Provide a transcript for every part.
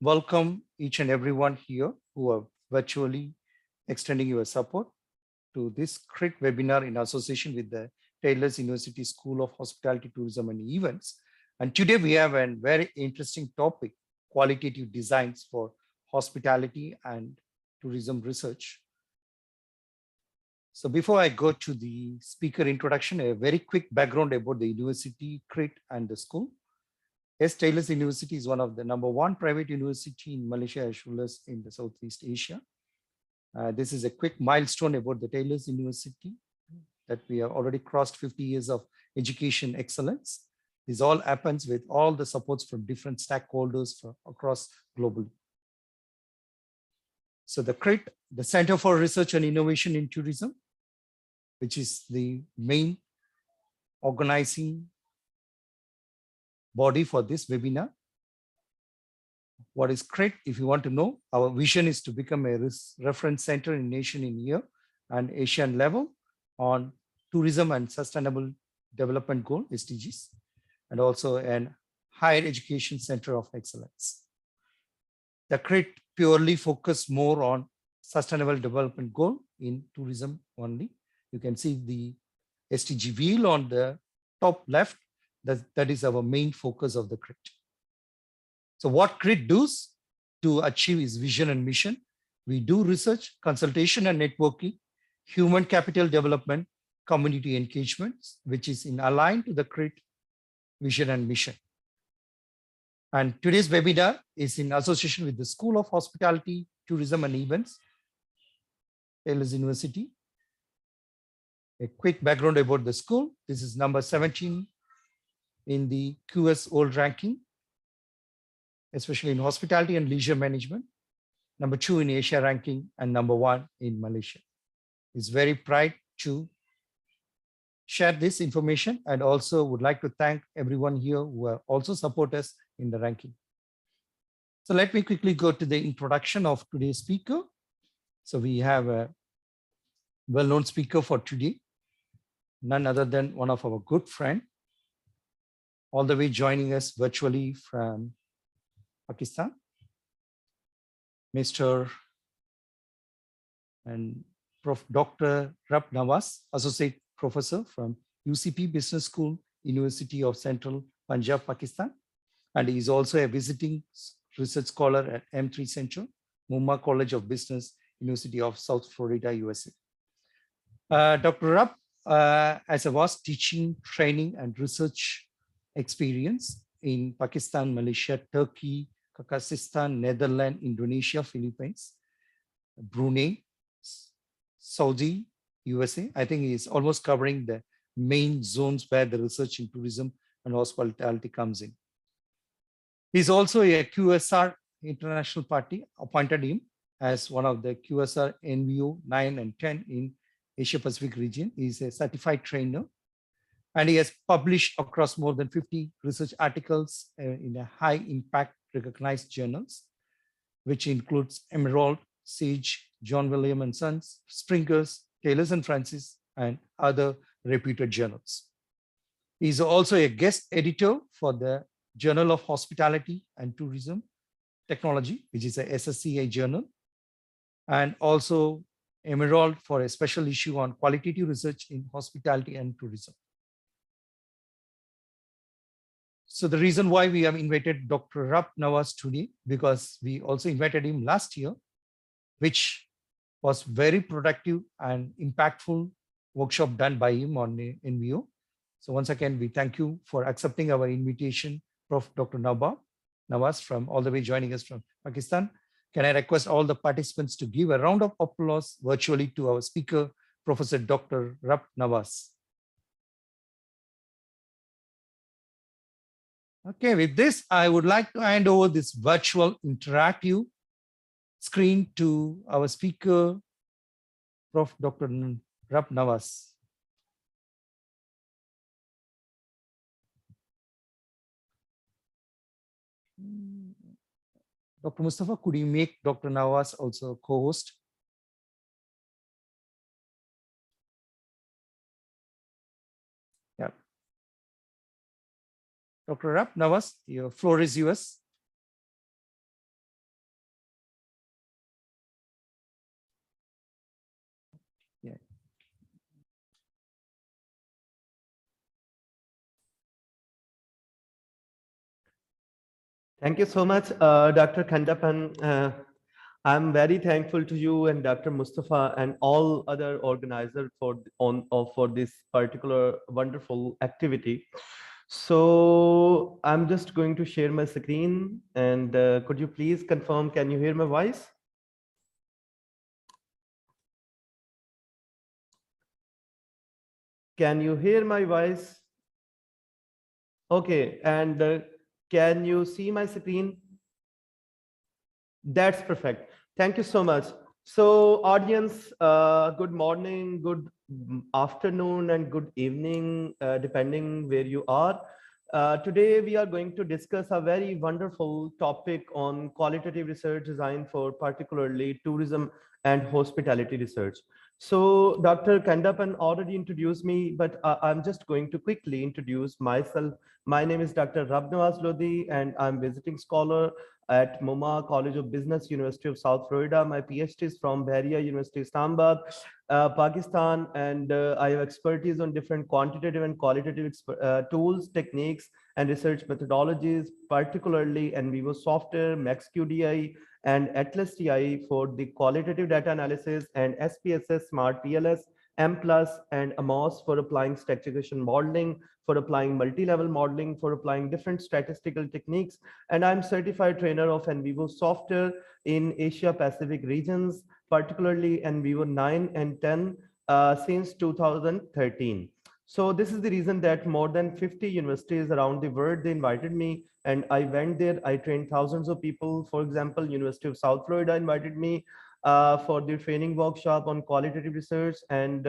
welcome each and everyone here who are virtually extending your support to this CRIT webinar in association with the Taylor's University School of Hospitality, Tourism and Events. And today we have a very interesting topic, qualitative designs for hospitality and tourism research. So before I go to the speaker introduction, a very quick background about the university, CRIT and the school. Yes, Taylor's University is one of the #1 private university in Malaysia as well as in the Southeast Asia. This is a quick milestone about the Taylor's University that we have already crossed 50 years of education excellence. This all happens with all the supports from different stakeholders across globally. So the CRIT, the Center for Research and Innovation in Tourism, which is the main organizing body for this webinar. What is CRIT? If you want to know, our vision is to become a reference center in nation in year and Asian level on tourism and sustainable development goal, SDGs, and also an higher education center of excellence. The CRIT purely focus more on sustainable development goal in tourism only. You can see the SDG wheel on the top left. That is our main focus of the CRIT. So what CRIT does to achieve its vision and mission? We do research, consultation and networking, human capital development, community engagements, which is in aligned to the CRIT vision and mission. And today's webinar is in association with the School of Hospitality, Tourism and Events, Taylor's University. A quick background about the school. This is number 17 in the QS World ranking, especially in hospitality and leisure management, number 2 in Asia ranking, and number 1 in Malaysia. It's very proud to share this information and also would like to thank everyone here who also support us in the ranking. So let me quickly go to the introduction of today's speaker. So we have a well-known speaker for today, none other than one of our good friend, all the way joining us virtually from Pakistan, Mr. and Prof. Dr. Rab Nawaz, Associate Professor from UCP Business School, University of Central Punjab, Pakistan. And he is also a visiting research scholar at M3 Center, Mumma College of Business, University of South Florida, USA. Dr. Rab has a vast teaching, training, and research experience in Pakistan, Malaysia, Turkey, Kazakhstan, Netherlands, Indonesia, Philippines, Brunei, Saudi, USA. I think he's almost covering the main zones where the research in tourism and hospitality comes in. He's also a QSR International Party, appointed him as one of the QSR NVO 9 and 10 in Asia Pacific region. He's a certified trainer, and he has published across more than 50 research articles in a high impact recognized journals, which includes Emerald, Sage, John William and Sons, Springers, Taylors and Francis, and other reputed journals. He's also a guest editor for the Journal of Hospitality and Tourism Technology, which is a SSCI journal, and also Emerald for a special issue on qualitative research in hospitality and tourism. So the reason why we have invited Dr. Rab Nawaz today, because we also invited him last year, which was very productive and impactful workshop done by him on NVO. So once again, we thank you for accepting our invitation, Prof. Dr. Nawaz, from all the way joining us from Pakistan. Can I request all the participants to give a round of applause virtually to our speaker, Professor Dr. Rab Nawaz. Okay, with this, I would like to hand over this virtual interactive screen to our speaker, Prof. Dr. Rab Nawaz. Dr. Mustafa, could you make Dr. Nawaz also co-host? Yeah. Dr. Rab Nawaz, your floor is yours. Thank you so much, Dr. Kandapan. I'm very thankful to you and Dr. Mustafa and all other organizers for this particular wonderful activity. So I'm just going to share my screen, and could you please confirm? Can you hear my voice? Can you hear my voice? Okay, and can you see my screen? That's perfect. Thank you so much. So, audience, good morning, good afternoon, and good evening, depending where you are. Today, we are going to discuss a very wonderful topic on qualitative research design for particularly tourism and hospitality research. So, Dr. Kandapan already introduced me, but I'm just going to quickly introduce myself. My name is Dr. Rabnawaz Lodi, and I'm visiting scholar at MoMA College of Business, University of South Florida. My PhD is from Bahria University, Islamabad, Pakistan, and I have expertise on different quantitative and qualitative tools, techniques, and research methodologies, particularly NVivo software, MaxQDI, and Atlas TI for the qualitative data analysis, and SPSS, Smart PLS, M+, and AMOS for applying statistical modeling, for applying multi-level modeling, for applying different statistical techniques, and I'm certified trainer of NVivo software in Asia Pacific regions, particularly NVivo 9 and 10 since 2013. So this is the reason that more than 50 universities around the world, they invited me and I went there. I trained thousands of people. For example, University of South Florida invited me for the training workshop on qualitative research, and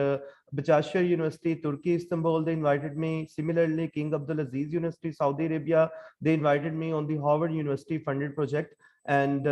Bachashir University, Turkey, Istanbul, they invited me. Similarly, King Abdulaziz University, Saudi Arabia, they invited me on the Harvard University funded project, and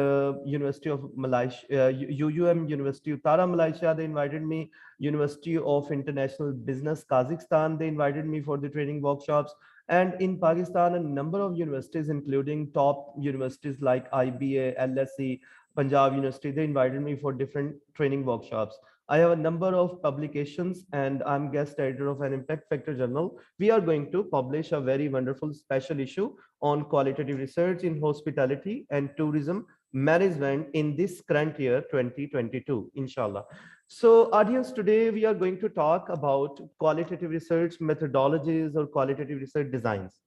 University of Malaysia, UUM University Utara, Malaysia, they invited me. University of International Business, Kazakhstan, they invited me for the training workshops. And in Pakistan, a number of universities, including top universities like IBA, LSE, Punjab University, they invited me for different training workshops. I have a number of publications and I'm guest editor of an Impact Factor journal. We are going to publish a very wonderful special issue on qualitative research in hospitality and tourism management in this current year 2022, inshallah. So audience, today we are going to talk about qualitative research methodologies or qualitative research designs.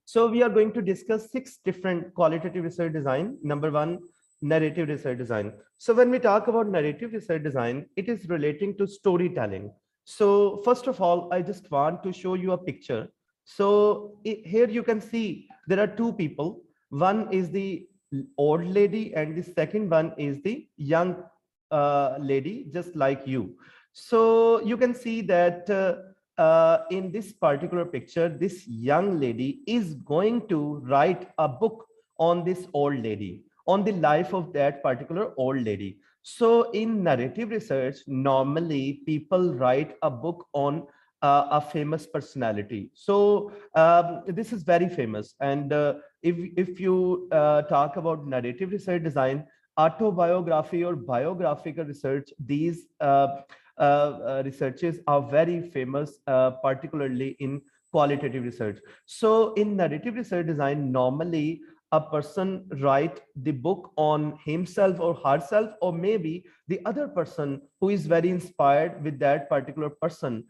So we are going to discuss 6 different qualitative research design. Number 1, narrative research design. So when we talk about narrative research design, it is relating to storytelling. So first of all, I just want to show you a picture. So here you can see there are 2 people. One is the old lady and the second one is the young lady, just like you. So you can see that in this particular picture, this young lady is going to write a book on this old lady, on the life of that particular old lady. So in narrative research, normally people write a book on a famous personality. So this is very famous. And if you talk about narrative research design, autobiography or biographical research, these researches are very famous, particularly in qualitative research. So in narrative research design, normally a person write the book on himself or herself, or maybe the other person who is very inspired with that particular person.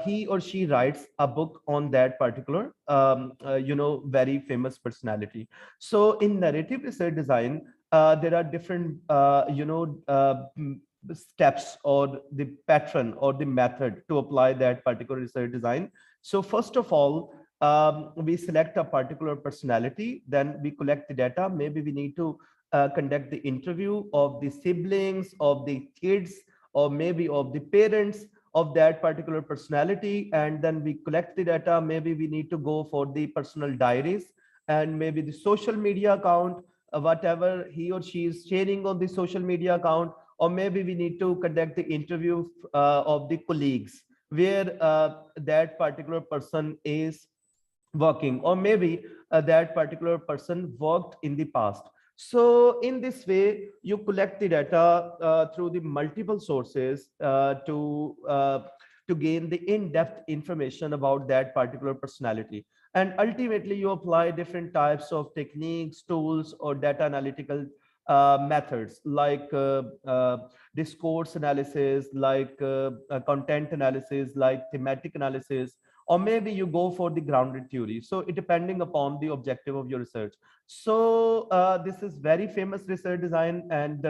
He or she writes a book on that particular, very famous personality. So in narrative research design, there are different, steps or the pattern or the method to apply that particular research design. So first of all, we select a particular personality, then we collect the data. Maybe we need to conduct the interview of the siblings, of the kids, or maybe of the parents of that particular personality, and then we collect the data. Maybe we need to go for the personal diaries and maybe the social media account, whatever he or she is sharing on the social media account, or maybe we need to conduct the interview of the colleagues where that particular person is working, or maybe that particular person worked in the past. So in this way, you collect the data through the multiple sources to gain the in-depth information about that particular personality. And ultimately, you apply different types of techniques, tools, or data analytical methods like discourse analysis, like content analysis, like thematic analysis, or maybe you go for the grounded theory. So it depending upon the objective of your research. So this is very famous research design, and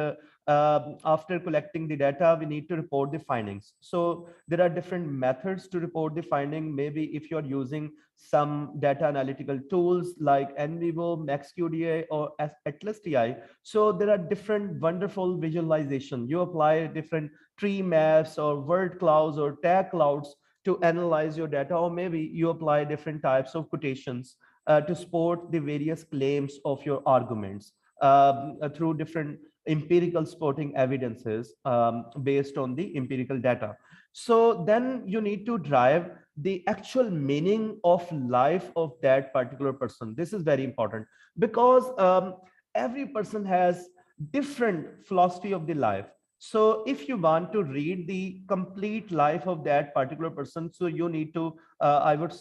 after collecting the data, we need to report the findings. So there are different methods to report the finding. Maybe if you're using some data analytical tools like NVivo, MaxQDA, or Atlas TI. So there are different wonderful visualization. You apply different tree maps or word clouds or tag clouds to analyze your data, or maybe you apply different types of quotations to support the various claims of your arguments through different empirical supporting evidences based on the empirical data. So then you need to drive the actual meaning of life of that particular person. This is very important because every person has different philosophy of the life. So if you want to read the complete life of that particular person, so you need to, I would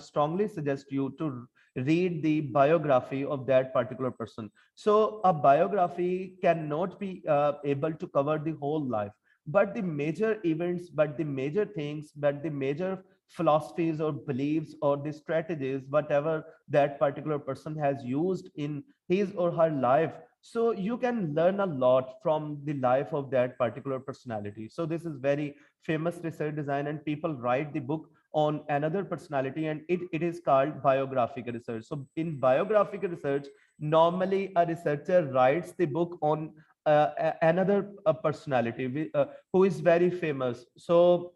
strongly suggest you to read the biography of that particular person. So a biography cannot be able to cover the whole life, but the major events, but the major things, but the major philosophies or beliefs or the strategies, whatever that particular person has used in his or her life. So you can learn a lot from the life of that particular personality. So this is very famous research design, and people write the book on another personality, and it is called biographical research. So in biographical research, normally a researcher writes the book on another personality who is very famous. So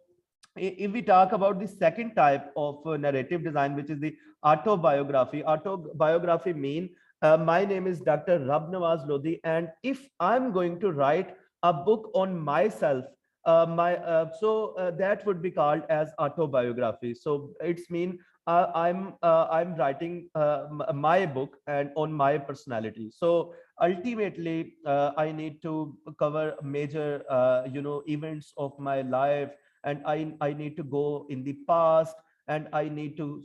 if we talk about the second type of narrative design, which is the autobiography mean my name is Dr. Rab Nawaz Lodi, and if I'm going to write a book on myself, that would be called as autobiography. So it's mean I'm writing my book and on my personality. So ultimately, I need to cover major events of my life, and I need to go in the past, and I need to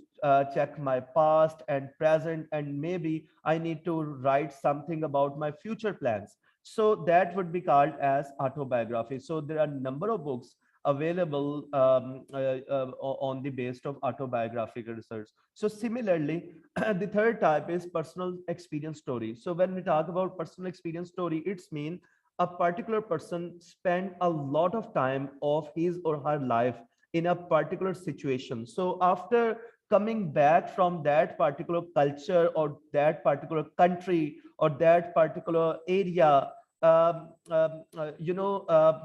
check my past and present, and maybe I need to write something about my future plans. So that would be called as autobiography. So there are a number of books available on the basis of autobiographical research. So similarly, the third type is personal experience story. So when we talk about personal experience story, it's mean a particular person spent a lot of time of his or her life in a particular situation. So after coming back from that particular culture or that particular country or that particular area,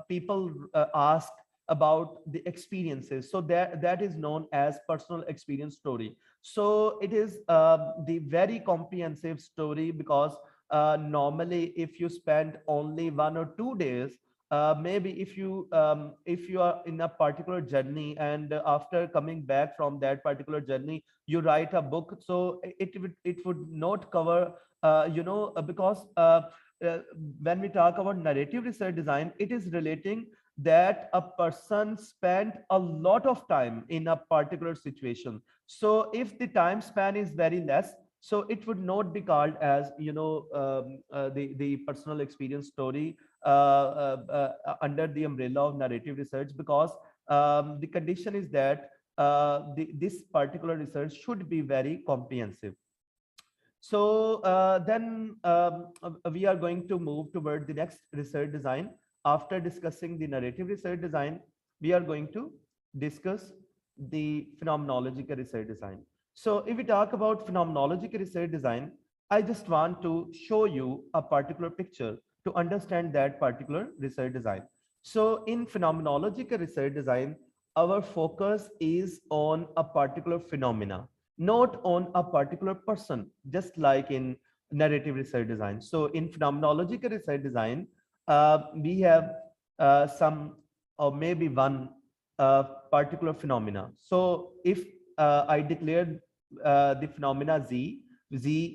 people ask about the experiences. So that is known as personal experience story. So it is the very comprehensive story, because normally if you spend only 1 or 2 days, maybe if you are in a particular journey, and after coming back from that particular journey you write a book, so it would not cover because when we talk about narrative research design, it is relating that a person spent a lot of time in a particular situation. So if the time span is very less, so it would not be called as the personal experience story under the umbrella of narrative research, because the condition is that this particular research should be very comprehensive. So then we are going to move toward the next research design. After discussing the narrative research design, we are going to discuss the phenomenological research design. So if we talk about phenomenological research design, I just want to show you a particular picture to understand that particular research design. So in phenomenological research design, our focus is on a particular phenomena, not on a particular person, just like in narrative research design. So in phenomenological research design, we have some or maybe one particular phenomena. So if I declared the phenomena Z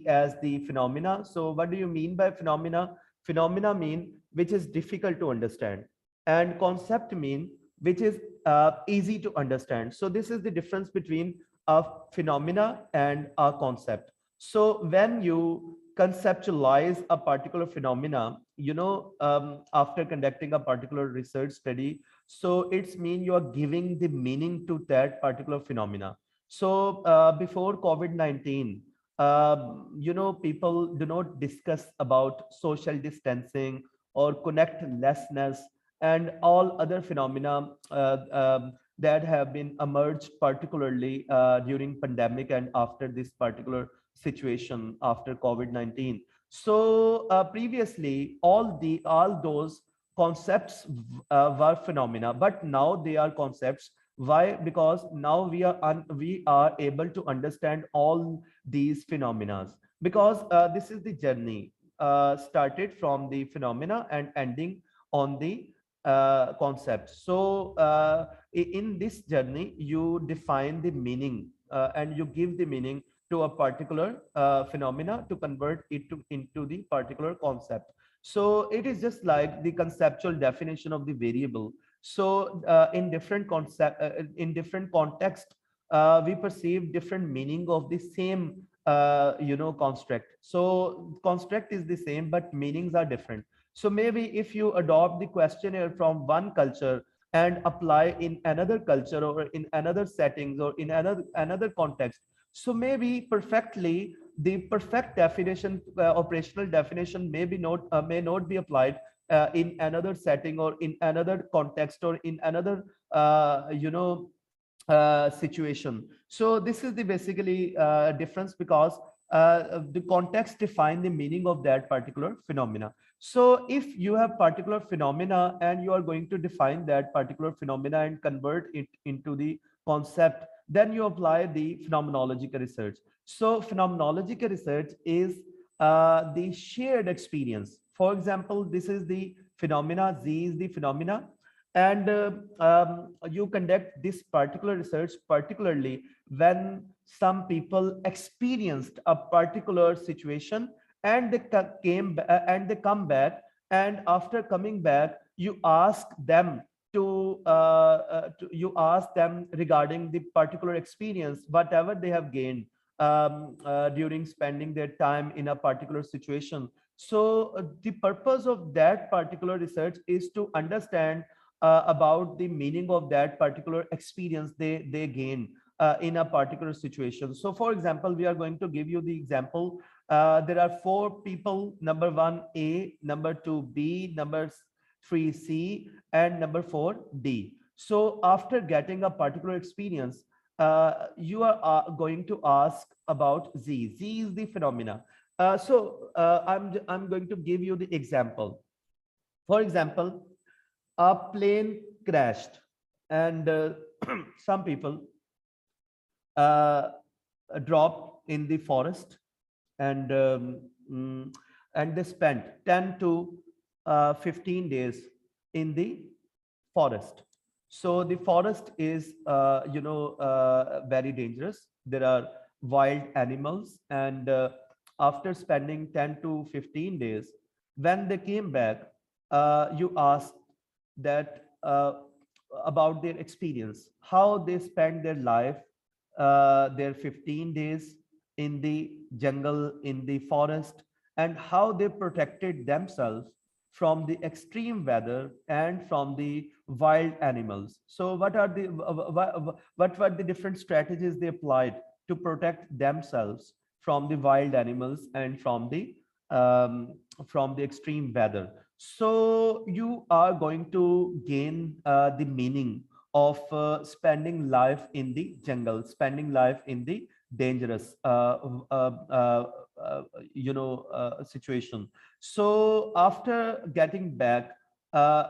as the phenomena. So what do you mean by phenomena? Phenomena mean which is difficult to understand, and concept mean which is easy to understand. So this is the difference between a phenomena and a concept. So when you conceptualize a particular phenomena, after conducting a particular research study, so it's mean you are giving the meaning to that particular phenomena. So before COVID-19, people do not discuss about social distancing or connect lessness and all other phenomena that have been emerged, particularly during pandemic and after this particular situation after COVID-19. So previously, all those concepts were phenomena, but now they are concepts. Why? Because now we are able to understand all these phenomena, because this is the journey started from the phenomena and ending on the concept. So in this journey, you define the meaning and you give the meaning to a particular phenomena to convert it into the particular concept. So it is just like the conceptual definition of the variable. So in different concept, in different context, we perceive different meaning of the same construct. So construct is the same, but meanings are different. So maybe if you adopt the questionnaire from one culture and apply in another culture or in another settings or in another context, so maybe perfectly the perfect definition, operational definition, may not be applied in another setting or in another context or in another situation. So this is the basically difference, because the context define the meaning of that particular phenomena. So if you have particular phenomena and you are going to define that particular phenomena and convert it into the concept, then you apply the phenomenological research. So phenomenological research is the shared experience. For example, this is the phenomena, Z is the phenomena, and you conduct this particular research particularly when some people experienced a particular situation and they come back, and after coming back you ask them you ask them regarding the particular experience, whatever they have gained during spending their time in a particular situation. So the purpose of that particular research is to understand about the meaning of that particular experience they gain in a particular situation. So for example, we are going to give you the example. There are four people: number one A, number two B, number three C, and number four D. So after getting a particular experience, you are going to ask about Z. Z is the phenomena. I'm going to give you the example. For example, a plane crashed, and some people uh, dropped in the forest, and and they spent 10 to 15 days in the forest. So the forest is very dangerous. There are wild animals, and after spending 10 to 15 days, when they came back, you asked that about their experience, how they spent their life, their 15 days in the jungle, in the forest, and how they protected themselves from the extreme weather and from the wild animals. So what were the different strategies they applied to protect themselves from the wild animals and from the extreme weather? So you are going to gain the meaning of spending life in the jungle, spending life in the dangerous situation. So after getting back,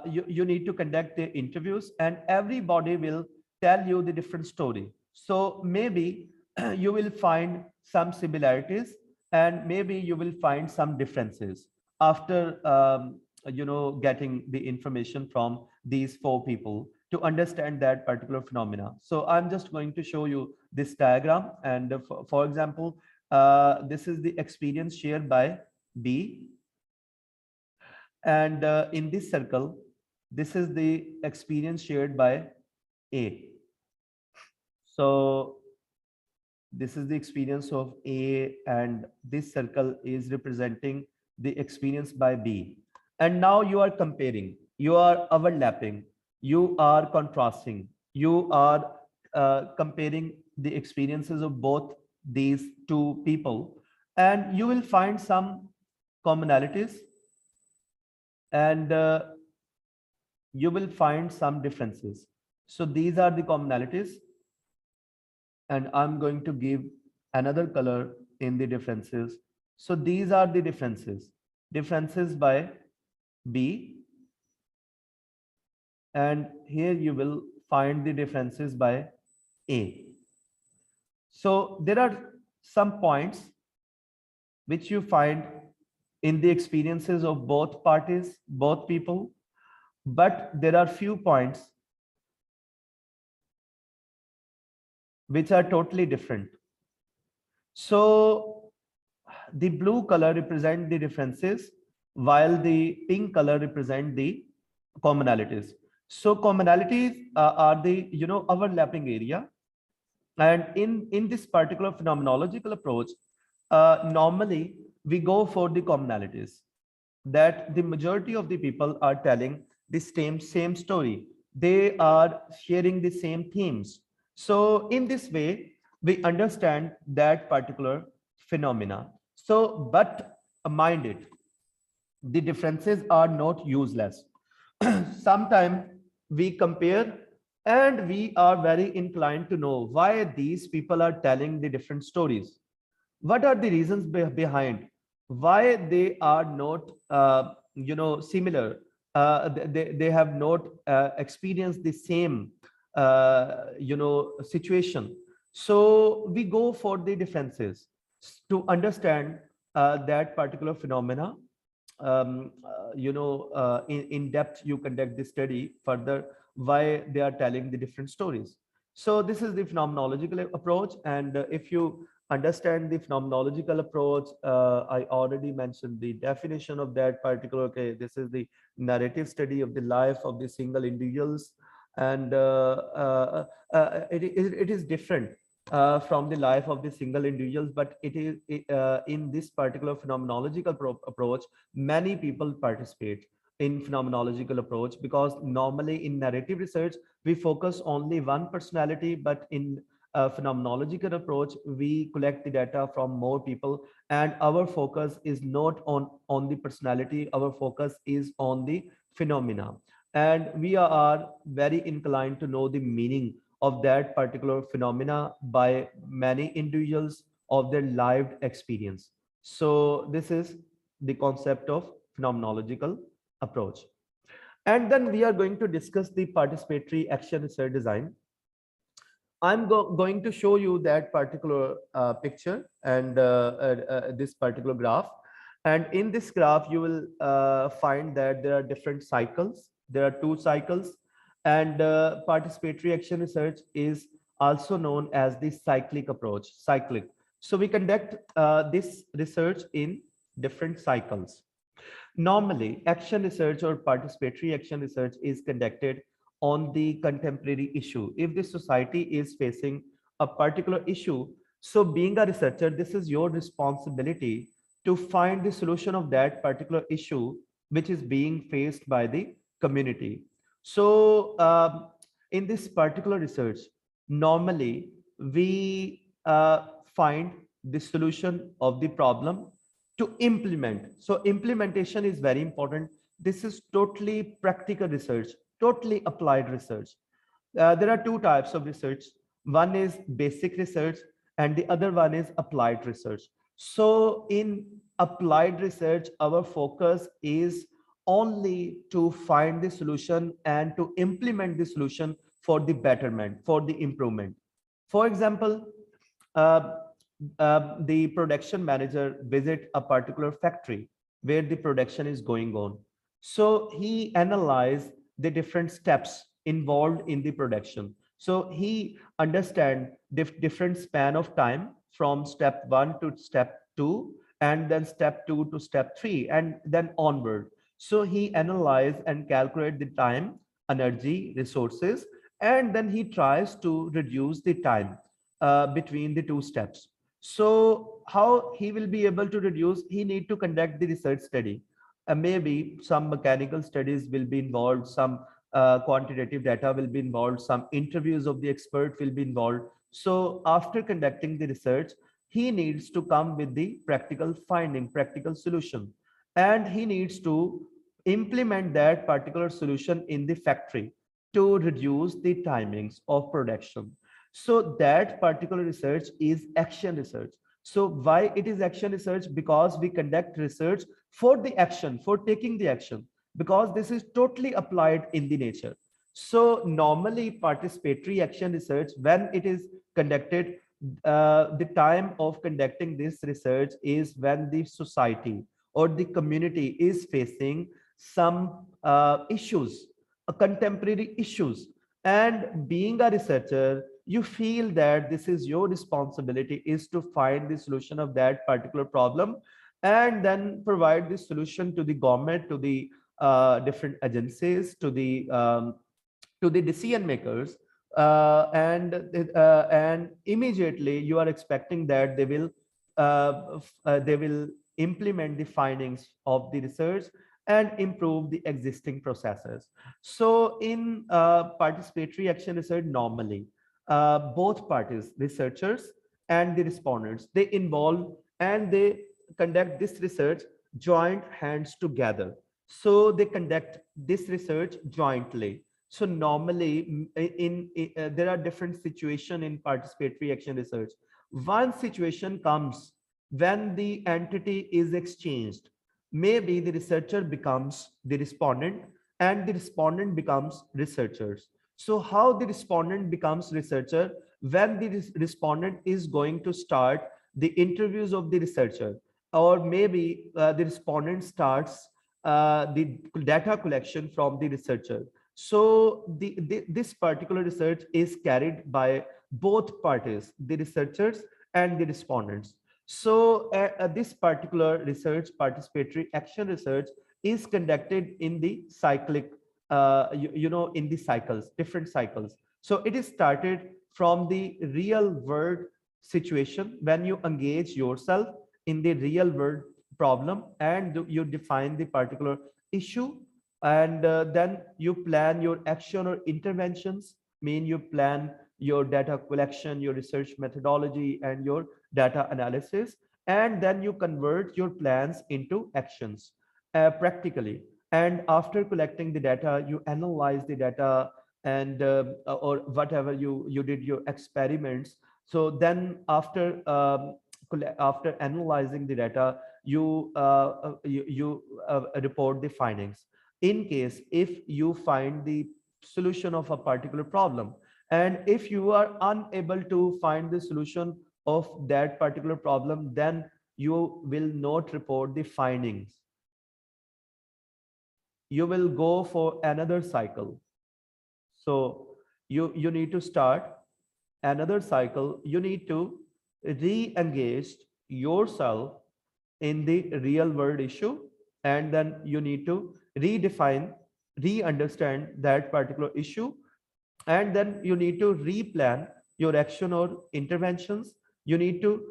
you need to conduct the interviews, and everybody will tell you the different story. So maybe you will find some similarities, and maybe you will find some differences after getting the information from these four people to understand that particular phenomena. So I'm just going to show you this diagram, and for example, this is the experience shared by B, and in this circle, this is the experience shared by A. So This is the experience of A, and this circle is representing the experience by B. And now you are comparing, you are overlapping, you are contrasting, you are comparing the experiences of both these two people, and you will find some commonalities, and you will find some differences. So these are the commonalities, and I'm going to give another color in the differences. So these are the differences by B, and here you will find the differences by A. So there are some points which you find in the experiences of both parties, both people, but there are few points which are totally different. So the blue color represent the differences, while the pink color represent the commonalities. So commonalities are the overlapping area, and in this particular phenomenological approach, normally we go for the commonalities, that the majority of the people are telling the same story, they are sharing the same themes. So in this way we understand that particular phenomena. So but mind it, the differences are not useless. Sometimes we compare, and we are very inclined to know why these people are telling the different stories. What are the reasons behind why they are not similar? They have not experienced the same situation. So we go for the differences to understand that particular phenomena. In depth you conduct the study further, why they are telling the different stories. So this is the phenomenological approach, and if you understand the phenomenological approach, I already mentioned the definition of that particular. Okay, this is the narrative study of the life of the single individuals, and it is different from the life of the single individuals, but in this particular phenomenological approach, many people participate in phenomenological approach, because normally in narrative research we focus only one personality, but in phenomenological approach we collect the data from more people, and our focus is not on the personality, our focus is on the phenomena, and we are very inclined to know the meaning of that particular phenomena by many individuals of their lived experience. So this is the concept of phenomenological approach. And then we are going to discuss the participatory action research design. I'm going to show you that particular picture, and this particular graph. And in this graph, you will find that there are different cycles. There are 2 cycles, and participatory action research is also known as the cyclic approach, cyclic. So we conduct this research in different cycles. Normally, action research or participatory action research is conducted on the contemporary issue. If the society is facing a particular issue, so being a researcher, this is your responsibility to find the solution of that particular issue which is being faced by the community. So in this particular research, normally we find the solution of the problem to implement. So implementation is very important. This is totally practical research, totally applied research. There are 2 types of research. One is basic research and the other one is applied research. So in applied research, our focus is only to find the solution and to implement the solution for the betterment, for the improvement. For example, uh, the production manager visit a particular factory where the production is going on. So he analyzed the different steps involved in the production. So he understand different span of time from step 1 to step 2, and then step 2 to step 3, and then onward. So he analyze and calculate the time, energy, resources, and then he tries to reduce the time between the two steps. So how he will be able to reduce? He need to conduct the research study. Maybe some mechanical studies will be involved, some quantitative data will be involved, some interviews of the expert will be involved. So after conducting the research, he needs to come with the practical finding, practical solution, and he needs to implement that particular solution in the factory to reduce the timings of production. So that particular research is action research. So why it is action research? Because we conduct research for the action, for taking the action, because this is totally applied in the nature. So normally participatory action research, when it is conducted, the time of conducting this research is when the society or the community is facing some issues, contemporary issues. And being a researcher, you feel that this is your responsibility is to find the solution of that particular problem and then provide the solution to the government, to the different agencies, to the decision makers, and immediately you are expecting that they will implement the findings of the research and improve the existing processes. So in participatory action research, normally both parties, researchers and the respondents, they involve and they conduct this research joint hands together. So they conduct this research jointly. So normally there are different situations in participatory action research. One situation comes when the entity is exchanged. Maybe the researcher becomes the respondent and the respondent becomes researchers. So how the respondent becomes researcher? When the respondent is going to start the interviews of the researcher, or maybe the respondent starts the data collection from the researcher. So this particular research is carried by both parties, the researchers and the respondents. So this particular research, participatory action research, is conducted in the cyclic, in the cycles, different cycles. So it is started from the real world situation when you engage yourself in the real world problem and you define the particular issue, and then you plan your action or interventions. Mean you plan your data collection, your research methodology and your data analysis, and then you convert your plans into actions practically. And after collecting the data, you analyze the data, and or whatever you did your experiments. So then after analyzing the data, you report the findings. In case if you find the solution of a particular problem, and if you are unable to find the solution of that particular problem, then you will not report the findings. You will go for another cycle. So you need to start another cycle. You need to re-engage yourself in the real world issue, and then you need to redefine, re-understand that particular issue, and then you need to replan your action or interventions. You need to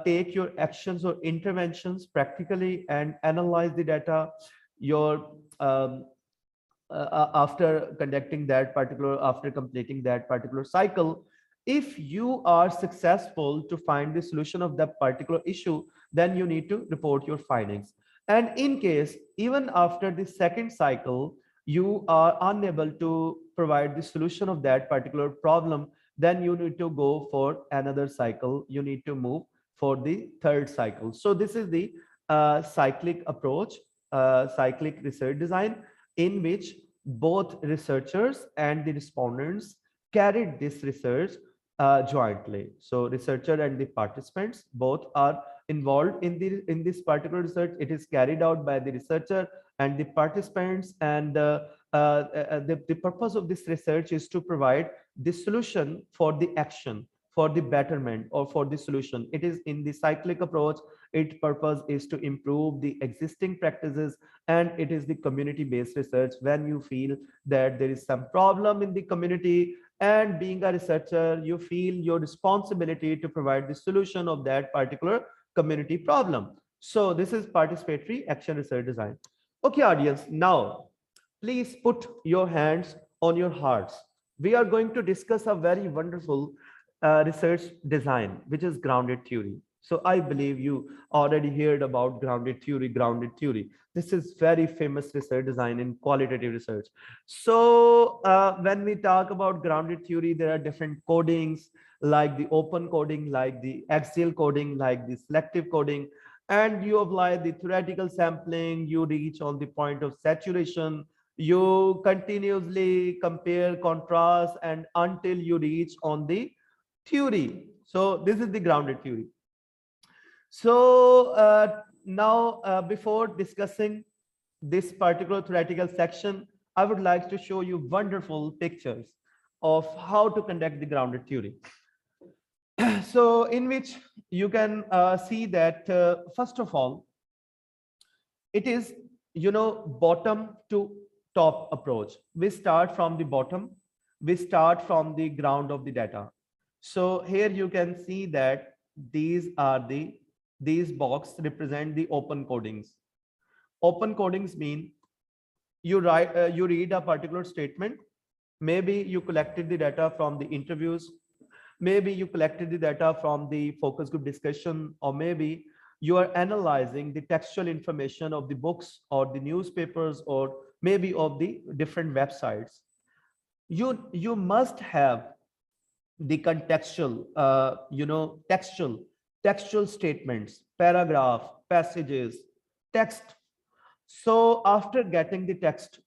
take your actions or interventions practically and analyze the data. Your after conducting that particular, after completing that particular cycle, if you are successful to find the solution of that particular issue, then you need to report your findings. And in case even after the second cycle you are unable to provide the solution of that particular problem, then you need to go for another cycle. You need to move for the third cycle. So this is the cyclic approach, cyclic research design, in which both researchers and the respondents carried this research jointly. So researcher and the participants both are involved in this particular research. It is carried out by the researcher and the participants, and the purpose of this research is to provide the solution for the action, for the betterment, or for the solution. It is in the cyclic approach. Its purpose is to improve the existing practices, and it is the community based research. When you feel that there is some problem in the community, And being a researcher, you feel your responsibility to provide the solution of that particular community problem. So this is participatory action research design. Okay, audience, now please put your hands on your hearts. We are going to discuss a very wonderful research design, which is grounded theory. So I believe you already heard about grounded theory, grounded theory. This is very famous research design in qualitative research. So when we talk about grounded theory, there are different codings like the open coding, like the axial coding, like the selective coding, and you apply the theoretical sampling, you reach on the point of saturation, you continuously compare, contrast, and until you reach on the theory. So this is the grounded theory. So now before discussing this particular theoretical section, I would like to show you wonderful pictures of how to conduct the grounded theory. So in which you can see that first of all, it is, bottom to top approach. We start from the bottom, we start from the ground of the data. So here you can see that these box represent the open codings. Open codings mean you read a particular statement. Maybe you collected the data from the interviews, maybe you collected the data from the focus group discussion, or maybe you are analyzing the textual information of the books or the newspapers or maybe of the different websites. You must have the contextual, textual statements, paragraph, passages, text. So after getting the text,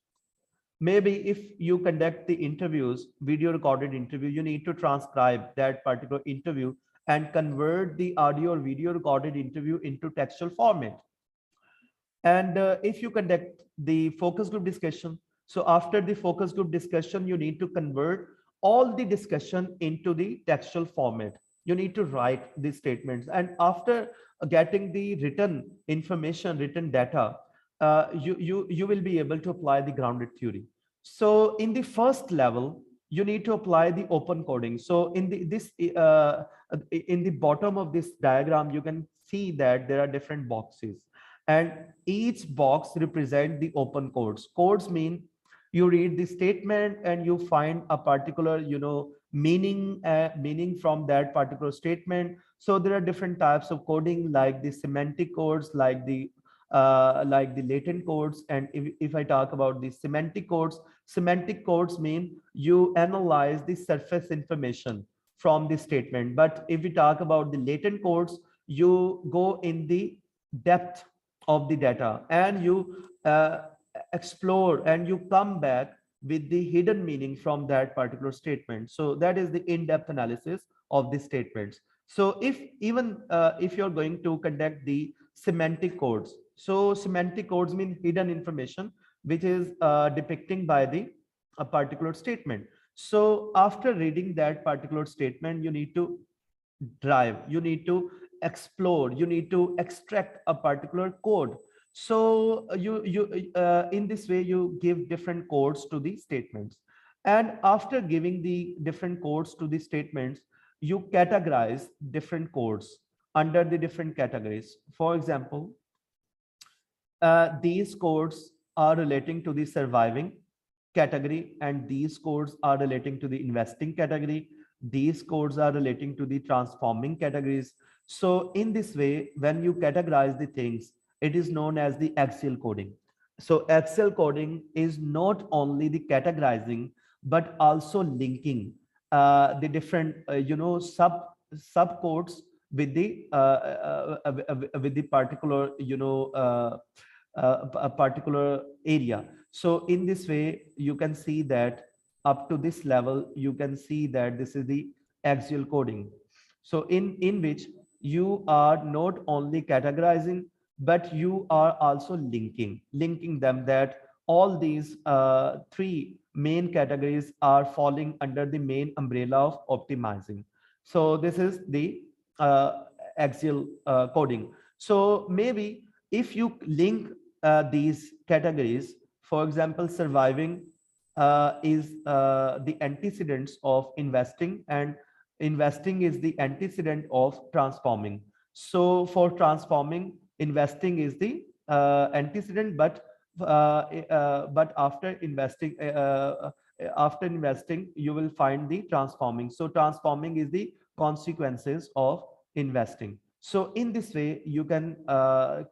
maybe if you conduct the interviews, video recorded interview, you need to transcribe that particular interview and convert the audio or video recorded interview into textual format. And if you conduct the focus group discussion, so after the focus group discussion, you need to convert all the discussion into the textual format. You need to write these statements. And after getting the written information, written data, you will be able to apply the grounded theory. So in the first level, you need to apply the open coding. So in the bottom of this diagram, you can see that there are different boxes, and each box represent the open codes. Codes mean you read the statement and you find a particular, meaning from that particular statement. So there are different types of coding, like the semantic codes, like the latent codes. And if I talk about the semantic codes mean you analyze the surface information from the statement. But if we talk about the latent codes, you go in the depth of the data and you explore and you come back with the hidden meaning from that particular statement. So that is the in-depth analysis of the statements. So if you're going to conduct the semantic codes, so semantic codes mean hidden information which is depicting by the a particular statement. So after reading that particular statement, you need to you need to explore, you need to extract a particular code. So in this way you give different codes to the statements, and after giving the different codes to the statements, you categorize different codes under the different categories. For example, these codes are relating to the surviving category, and these codes are relating to the investing category. These codes are relating to the transforming categories. So in this way, when you categorize the things, it is known as the axial coding. So axial coding is not only the categorizing, but also linking the different, sub codes with the particular, a particular area. So in this way, you can see that up to this level, you can see that this is the axial coding. So in which you are not only categorizing, but you are also linking them, that all these three main categories are falling under the main umbrella of optimizing. So this is the axial coding. So maybe if you link these categories, for example, surviving is the antecedents of investing, and investing is the antecedent of transforming. So for transforming, investing is the antecedent, but after investing, you will find the transforming. So transforming is the consequences of investing. So in this way, you can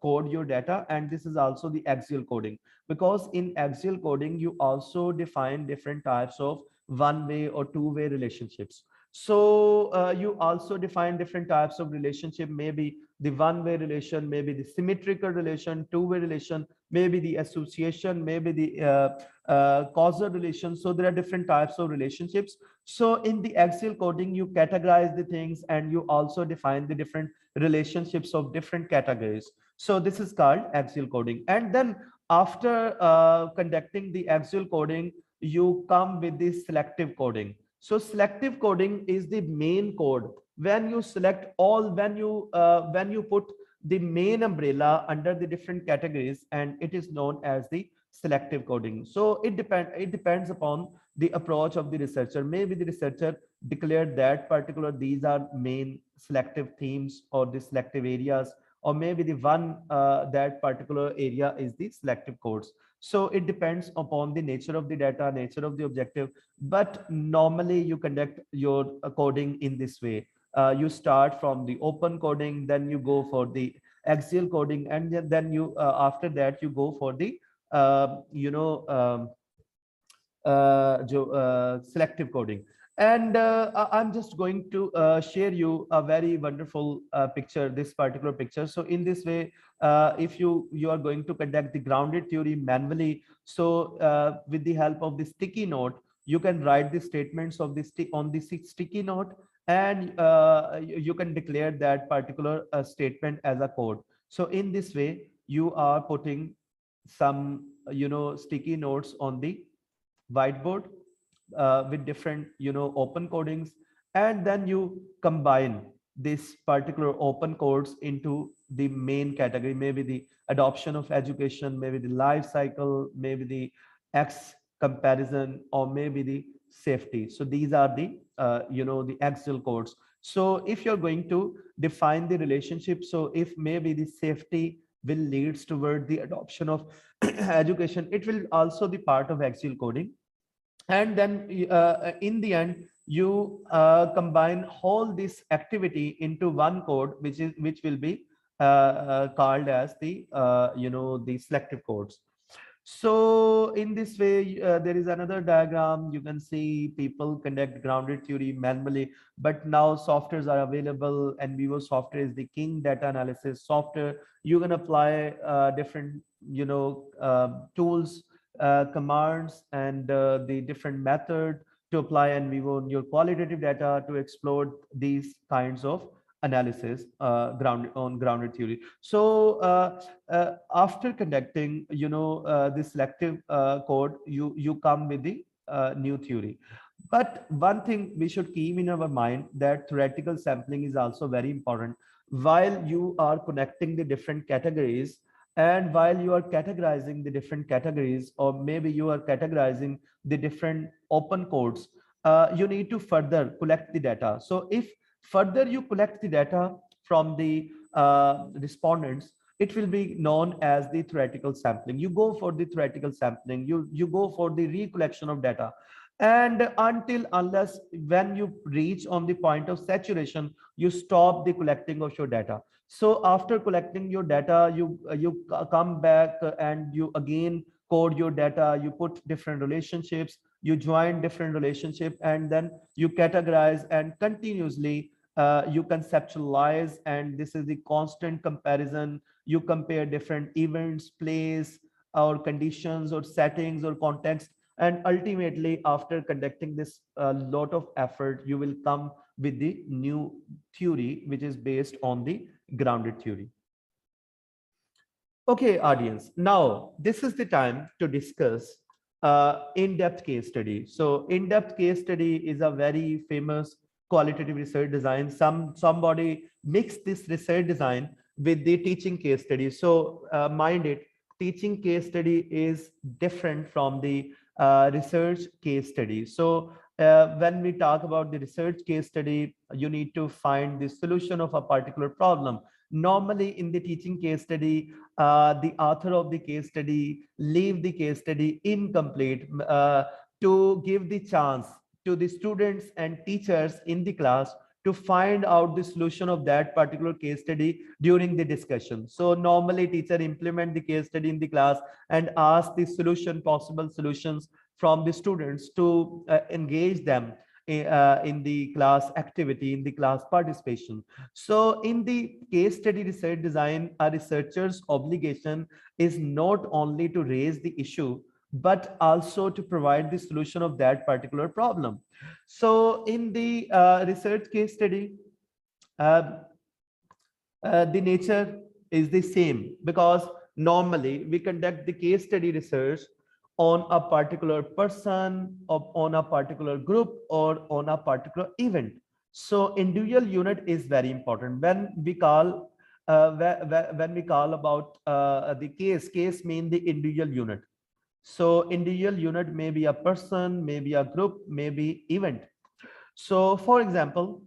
code your data, and this is also the axial coding, because in axial coding, you also define different types of one-way or two-way relationships. So you also define different types of relationship, maybe the one-way relation, maybe the symmetrical relation, two-way relation, maybe the association, maybe the causal relation. So there are different types of relationships. So in the axial coding, you categorize the things, and you also define the different relationships of different categories. So this is called axial coding. And then after conducting the axial coding, you come with the selective coding. So selective coding is the main code. When you select all, when you put the main umbrella under the different categories, and it is known as the selective coding. So it depends upon the approach of the researcher. Maybe the researcher declared that particular these are main selective themes or the selective areas, or maybe the one that particular area is the selective codes. So it depends upon the nature of the data, nature of the objective. But normally you conduct your coding in this way. You start from the open coding, then you go for the axial coding, and then you after that you go for the selective coding. And I'm just going to share you a very wonderful picture, this particular picture. So in this way, if you are going to conduct the grounded theory manually, so with the help of the sticky note, you can write the statements of the sticky note, and you can declare that particular statement as a code. So in this way, you are putting some sticky notes on the whiteboard with different open codings, and then you combine this particular open codes into the main category, maybe the adoption of education, maybe the life cycle, maybe the X comparison, or maybe the safety. So these are the the axial codes. So if you're going to define the relationship, so if maybe the safety will leads toward the adoption of education, it will also be part of axial coding. And then in the end, you combine all this activity into one code, which will be called as the the selective codes. So in this way, there is another diagram. You can see people conduct grounded theory manually, but now softwares are available, and NVivo software is the king data analysis software. You can apply different tools, commands, and the different method to apply NVivo on your qualitative data to explore these kinds of analysis grounded theory. So after conducting the selective code, you come with the new theory. But one thing we should keep in our mind, that theoretical sampling is also very important. While you are connecting the different categories, and while you are categorizing the different categories, or maybe you are categorizing the different open codes, you need to further collect the data. So if further you collect the data from the respondents, it will be known as the theoretical sampling. You go for the theoretical sampling, you go for the recollection of data, and unless when you reach on the point of saturation, you stop the collecting of your data. So after collecting your data, you come back and you again code your data, you put different relationships, you join different relationship, and then you categorize, and continuously you conceptualize, and this is the constant comparison. You compare different events, place, or conditions, or settings, or context, and ultimately after conducting this lot of effort, you will come with the new theory, which is based on the grounded theory. Okay, audience, now this is the time to discuss in-depth case study. So in-depth case study is a very famous qualitative research design. Somebody mixed this research design with the teaching case study. So mind it, teaching case study is different from the research case study. So when we talk about the research case study, you need to find the solution of a particular problem. Normally in the teaching case study, the author of the case study leave the case study incomplete to give the chance to the students and teachers in the class to find out the solution of that particular case study during the discussion. So normally teacher implement the case study in the class and ask the possible solutions from the students to engage them in the class activity, in the class participation. So in the case study research design, a researcher's obligation is not only to raise the issue, but also to provide the solution of that particular problem. So in the research case study, uh, the nature is the same, because normally we conduct the case study research on a particular person, or on a particular group, or on a particular event. So individual unit is very important. When we call when we call about the case mean the individual unit. So individual unit may be a person, maybe a group, maybe event. So for example,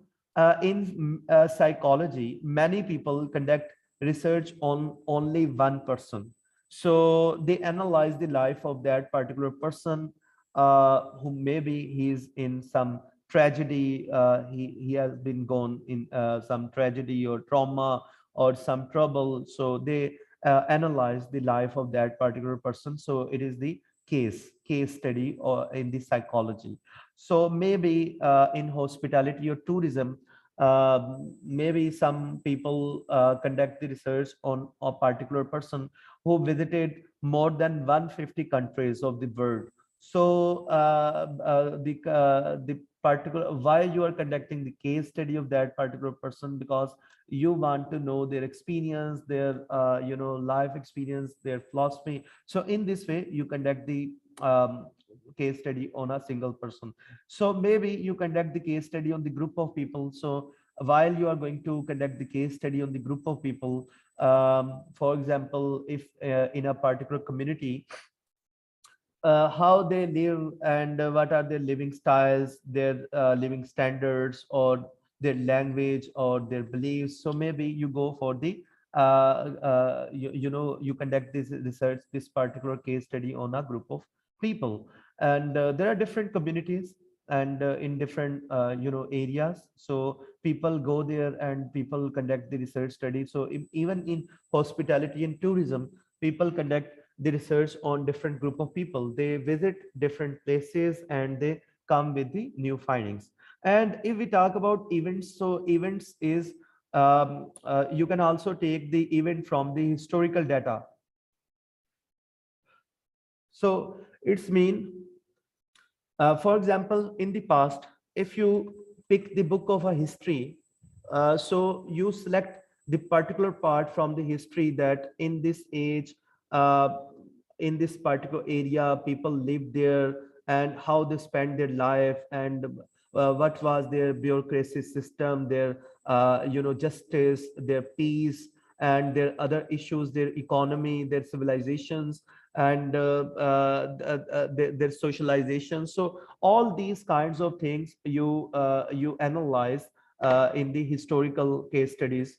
in psychology, many people conduct research on only one person. So they analyze the life of that particular person, who maybe he's in some tragedy, he has been gone in some tragedy or trauma or some trouble. So they analyze the life of that particular person. So it is the case study or in the psychology. So maybe in hospitality or tourism, maybe some people conduct the research on a particular person who visited more than 150 countries of the world. So the particular, why you are conducting the case study of that particular person, because you want to know their experience, their life experience, their philosophy. So in this way you conduct the case study on a single person. So maybe you conduct the case study on the group of people. So while you are going to conduct the case study on the group of people, for example, if in a particular community, how they live and what are their living styles, their living standards, or their language or their beliefs. So maybe you go for the you conduct this research, this particular case study on a group of people. And there are different communities and in different areas. So people go there and people conduct the research study. So even in hospitality and tourism, people conduct the research on different group of people. They visit different places and they come with the new findings. And if we talk about events, so events is you can also take the event from the historical data. So it's mean, for example, in the past, if you pick the book of a history, so you select the particular part from the history that in this age, uh, in this particular area, people lived there and how they spent their life, and what was their bureaucracy system, their justice, their peace, and their other issues, their economy, their civilizations, and their socialization. So all these kinds of things you analyze in the historical case studies.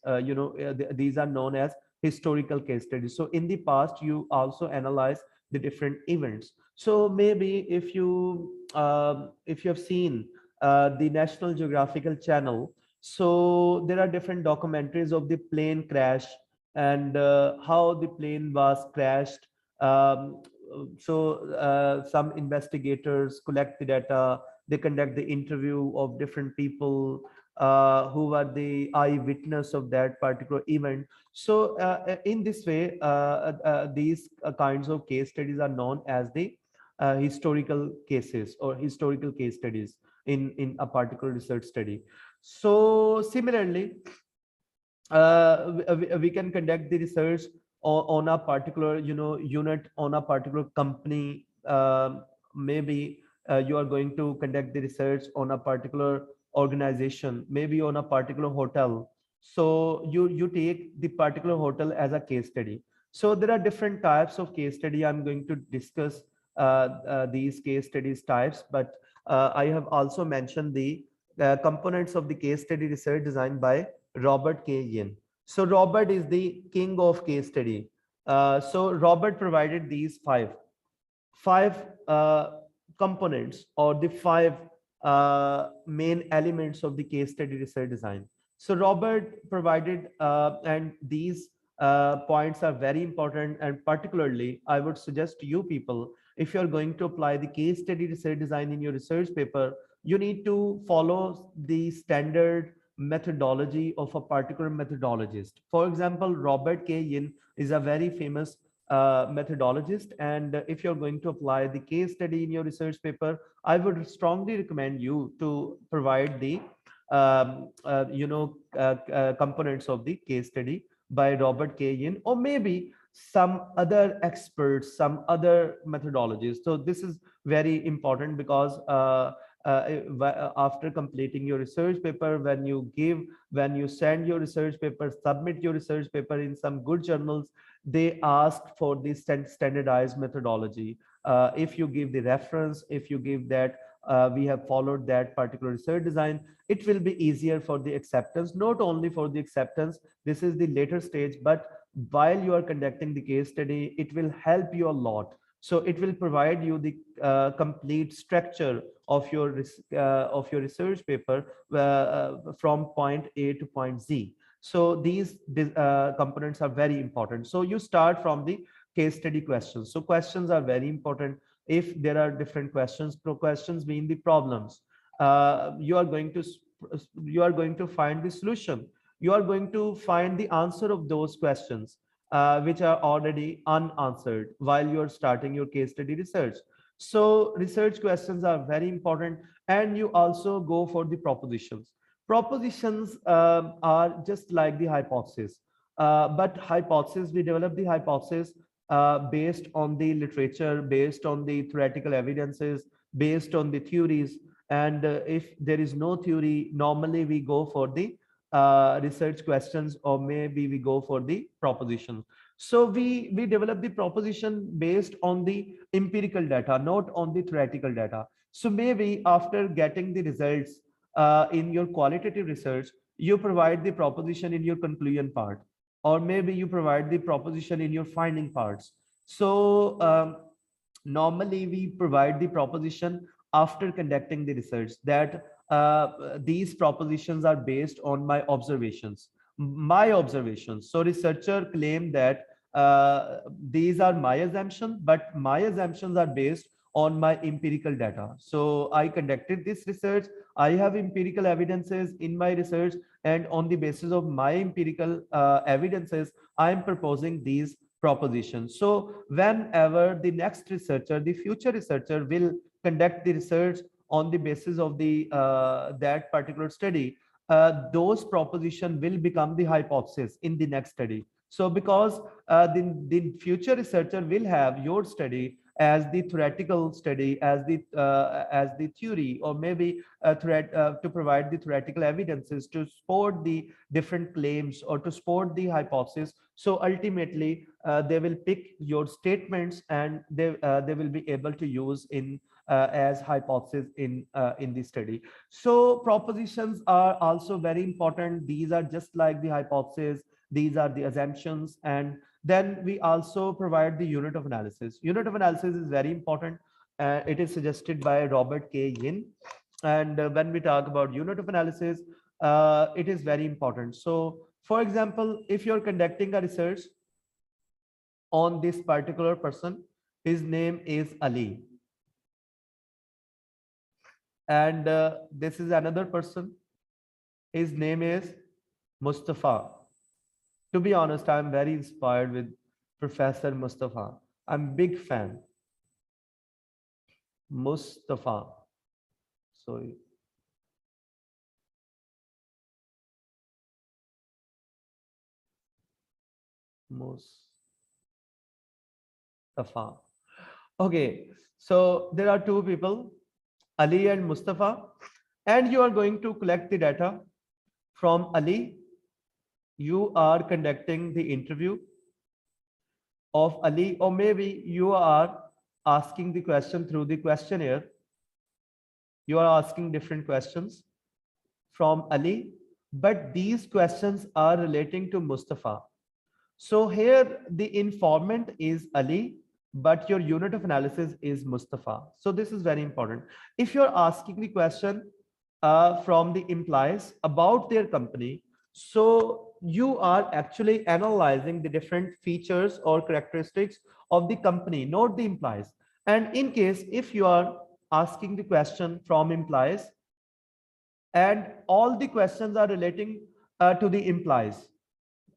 These are known as historical case studies. So in the past you also analyze the different events. So maybe if you have seen the National Geographical Channel, so there are different documentaries of the plane crash and how the plane was crashed. um, some investigators collect the data, they conduct the interview of different people who are the eyewitness of that particular event. So in this way, these kinds of case studies are known as the historical cases or historical case studies in a particular research study. So similarly, we can conduct the research on a particular unit, on a particular company. Maybe you are going to conduct the research on a particular organization, maybe on a particular hotel. So you take the particular hotel as a case study. So there are different types of case study I'm going to discuss these case studies types, but I have also mentioned the components of the case study research design by Robert K. Yin. So Robert is the king of case study. So Robert provided these five components, or the five main elements of the case study research design. So Robert provided, and these points are very important, and particularly I would suggest to you people, if you're going to apply the case study research design in your research paper, you need to follow the standard methodology of a particular methodologist. For example, Robert K. Yin is a very famous methodologist, and if you're going to apply the case study in your research paper, I would strongly recommend you to provide the components of the case study by Robert K. Yin, or maybe some other experts, some other methodologies. So this is very important, because after completing your research paper, when you send your research paper, submit your research paper in some good journals, they ask for the standardized methodology. If you give the reference, if you give that we have followed that particular research design, it will be easier for the acceptance. Not only for the acceptance, this is the later stage, but while you are conducting the case study, it will help you a lot. So it will provide you the complete structure of your research paper from point A to point Z. So these components are very important. So you start from the case study questions. So questions are very important. If there are different questions, questions mean the problems. You are going to find the solution. You are going to find the answer of those questions which are already unanswered while you are starting your case study research. So research questions are very important, and you also go for the propositions. Propositions are just like the hypothesis, but hypothesis, we develop the hypothesis based on the literature, based on the theoretical evidences, based on the theories. And if there is no theory, normally we go for the research questions, or maybe we go for the proposition. So we develop the proposition based on the empirical data, not on the theoretical data. So maybe after getting the results in your qualitative research, you provide the proposition in your conclusion part, or maybe you provide the proposition in your finding parts. So normally we provide the proposition after conducting the research, that these propositions are based on my observations. So researcher claim that these are my assumptions, but my assumptions are based on my empirical data. So I conducted this research, I have empirical evidences in my research, and on the basis of my empirical evidences, I am proposing these propositions. So whenever the next researcher, the future researcher, will conduct the research on the basis of the that particular study, those proposition will become the hypothesis in the next study. So because the future researcher will have your study as the theoretical study, as the theory, or maybe to provide the theoretical evidences to support the different claims or to support the hypothesis. So ultimately they will pick your statements, and they will be able to use in as hypothesis in the study. So propositions are also very important. These are just like the hypothesis, these are the assumptions. And then we also provide the unit of analysis. Unit of analysis is very important. It is suggested by Robert K. Yin. And when we talk about unit of analysis, it is very important. So for example, if you're conducting a research on this particular person, his name is Ali, and this is another person, his name is Mustafa. To be honest, I'm very inspired with Professor Mustafa. I'm big fan. Mustafa. Sorry. Mustafa. Okay, so there are two people, Ali and Mustafa, and you are going to collect the data from Ali. You are conducting the interview of Ali, or maybe you are asking the question through the questionnaire. You are asking different questions from Ali, but these questions are relating to Mustafa. So here the informant is Ali, but your unit of analysis is Mustafa. So this is very important. If you're asking the question from the employees about their company, so you are actually analyzing the different features or characteristics of the company, not the employees. And in case if you are asking the question from employees and all the questions are relating to the employees,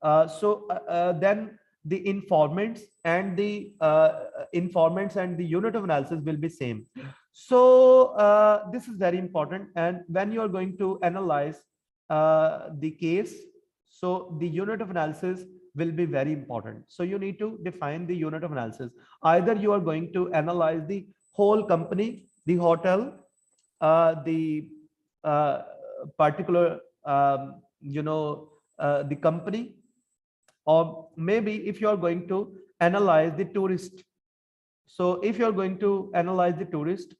then the informants and the unit of analysis will be same. So this is very important. And when you are going to analyze the case, so the unit of analysis will be very important. So you need to define the unit of analysis. Either you are going to analyze the whole company, the hotel, the particular the company, or maybe if you are going to analyze the tourist. So if you are going to analyze the tourist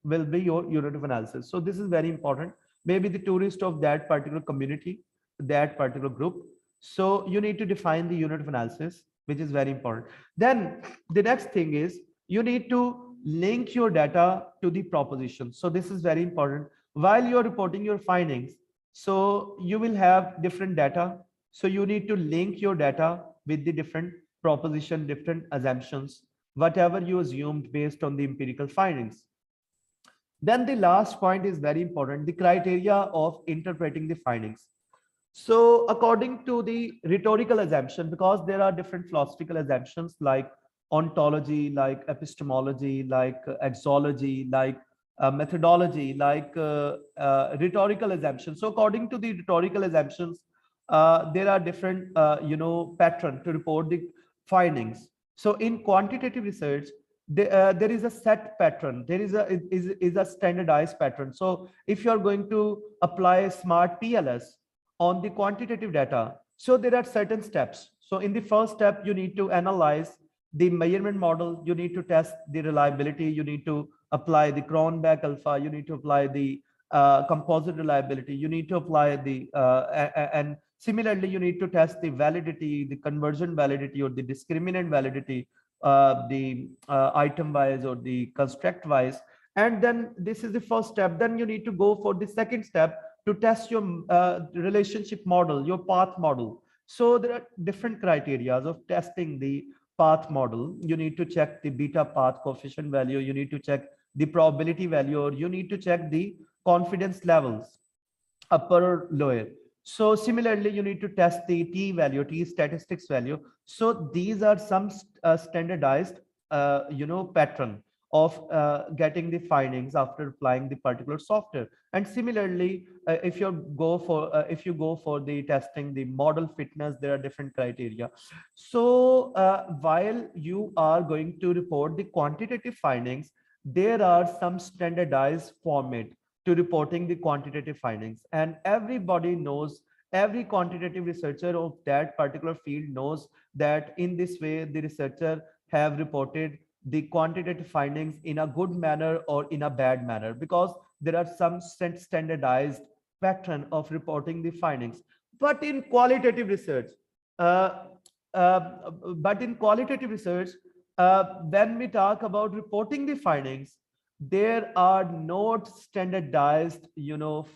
will be your unit of analysis. So this is very important. Maybe the tourist of that particular community, that particular group. So you need to define the unit of analysis, which is very important. Then the next thing is you need to link your data to the proposition. So this is very important. While you are reporting your findings, so you will have different data. So you need to link your data with the different proposition, different assumptions, whatever you assumed based on the empirical findings. Then the last point is very important, the criteria of interpreting the findings. So according to the rhetorical assumption, because there are different philosophical assumptions like ontology, like epistemology, like exology, like methodology, like rhetorical assumptions. So according to the rhetorical assumptions, there are different pattern to report the findings. So in quantitative research, there is a set pattern, there is a standardized pattern. So if you are going to apply smart PLS on the quantitative data, so there are certain steps. So in the first step, you need to analyze the measurement model, you need to test the reliability, you need to apply the Cronbach alpha, you need to apply the composite reliability, you need to apply the and similarly you need to test the validity, the conversion validity, or the discriminant validity, the item wise or the construct wise. And then this is the first step. Then you need to go for the second step to test your relationship model, your path model. So there are different criteria of testing the path model. You need to check the beta path coefficient value, you need to check the probability value, or you need to check the confidence levels, upper or lower. So similarly, you need to test the t value, t statistics value. So these are some standardized pattern of getting the findings after applying the particular software. And similarly, if you go for the testing the model fitness, there are different criteria. So while you are going to report the quantitative findings, there are some standardized format to reporting the quantitative findings, and everybody knows, every quantitative researcher of that particular field knows that in this way the researcher have reported the quantitative findings in a good manner or in a bad manner, because there are some standardized pattern of reporting the findings. But in qualitative research, uh, uh, when we talk about reporting the findings, there are not standardized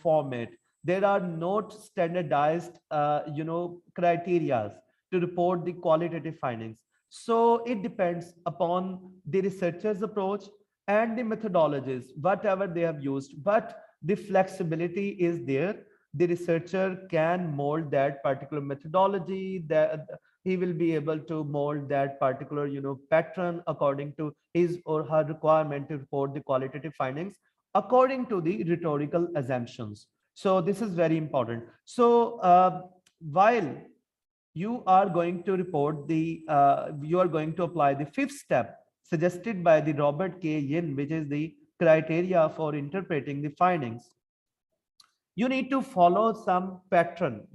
format, there are not standardized criteria to report the qualitative findings. So it depends upon the researcher's approach and the methodologies whatever they have used, but the flexibility is there. The researcher can mold that particular methodology, that he will be able to mold that particular pattern according to his or her requirement to report the qualitative findings according to the rhetorical assumptions. So this is very important. So while you are going to report the you are going to apply the fifth step suggested by the Robert K. Yin, which is the criteria for interpreting the findings. You need to follow some pattern,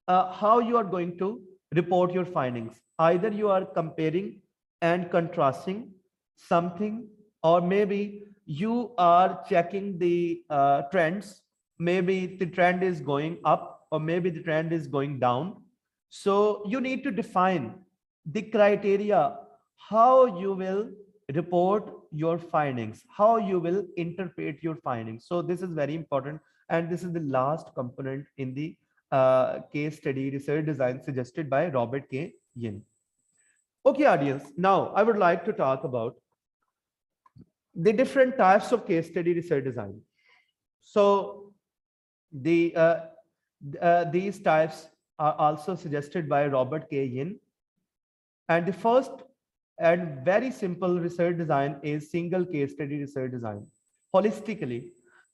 how you are going to report your findings. Either you are comparing and contrasting, something, or maybe you are checking the trends. Maybe the trend is going up, or maybe the trend is going down. So you need to define the criteria, how you will report your findings, how you will interpret your findings. So this is very important. And this is the last component in the case study research design suggested by Robert K. Yin. Okay, audience. Now I would like to talk about the different types of case study research design. So these types are also suggested by Robert K. Yin. And the first and very simple research design is single case study research design. Holistically,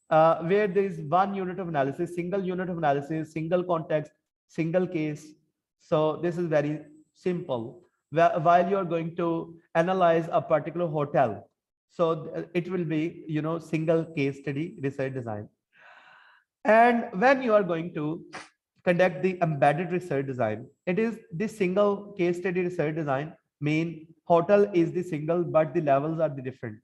where there is one unit of analysis, single unit of analysis, single context, single case. So this is very simple. While you are going to analyze a particular hotel, so it will be, single case study research design. And when you are going to conduct the embedded research design, it is the single case study research design. Mean hotel is the single, but the levels are the different.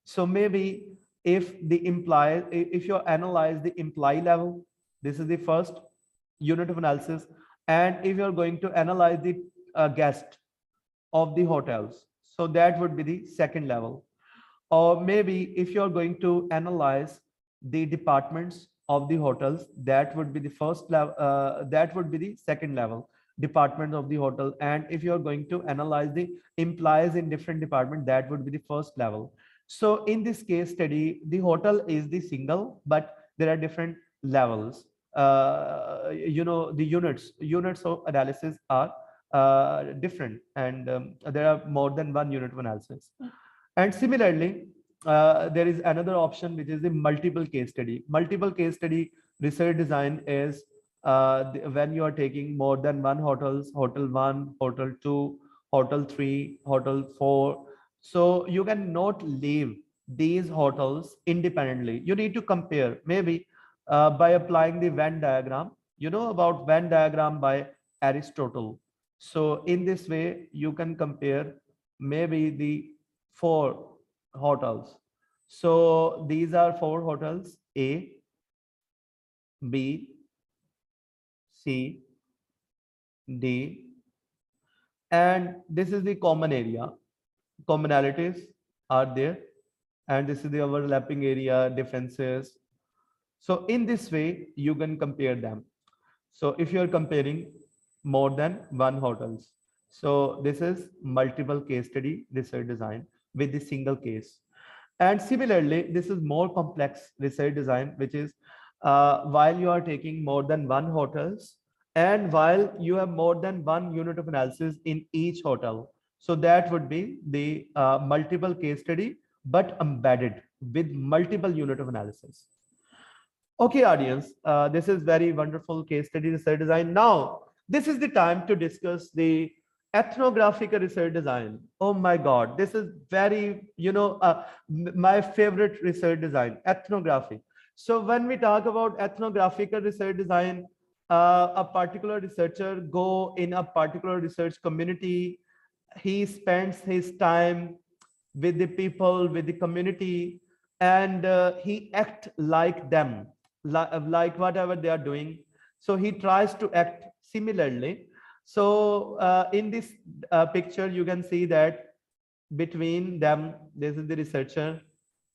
So maybe if you analyze the employee level, this is the first unit of analysis. And if you're going to analyze the guest of the hotels, so that would be the second level. Or maybe if you're going to analyze the departments of the hotels, that would be the first level, that would be the second level, department of the hotel. And if you're going to analyze the employees in different department, that would be the first level. So in this case study, the hotel is the single, but there are different levels. The units of analysis are different, and there are more than one unit of analysis. And similarly, there is another option, which is the multiple case study. Multiple case study research design is when you are taking more than one hotels, hotel 1, hotel 2, hotel 3, hotel 4. So you cannot leave these hotels independently. You need to compare, maybe by applying the Venn diagram. You know about Venn diagram by Aristotle. So in this way, you can compare maybe the 4 hotels. So these are 4 hotels: A, B, C, D, and this is the common area. Commonalities are there, and this is the overlapping area, differences. So in this way, you can compare them. So if you are comparing more than one hotels, so this is multiple case study research design with the single case. And similarly, this is more complex research design, which is while you are taking more than one hotels, and while you have more than one unit of analysis in each hotel. So that would be the multiple case study, but embedded with multiple unit of analysis. Okay, audience, this is very wonderful case study research design. Now, this is the time to discuss the ethnographic research design. Oh my God, this is very, my favorite research design, ethnography. So when we talk about ethnographic research design, a particular researcher go in a particular research community. He spends his time with the people, with the community, and he act like them, like whatever they are doing. So he tries to act similarly. So in this picture, you can see that between them, this is the researcher,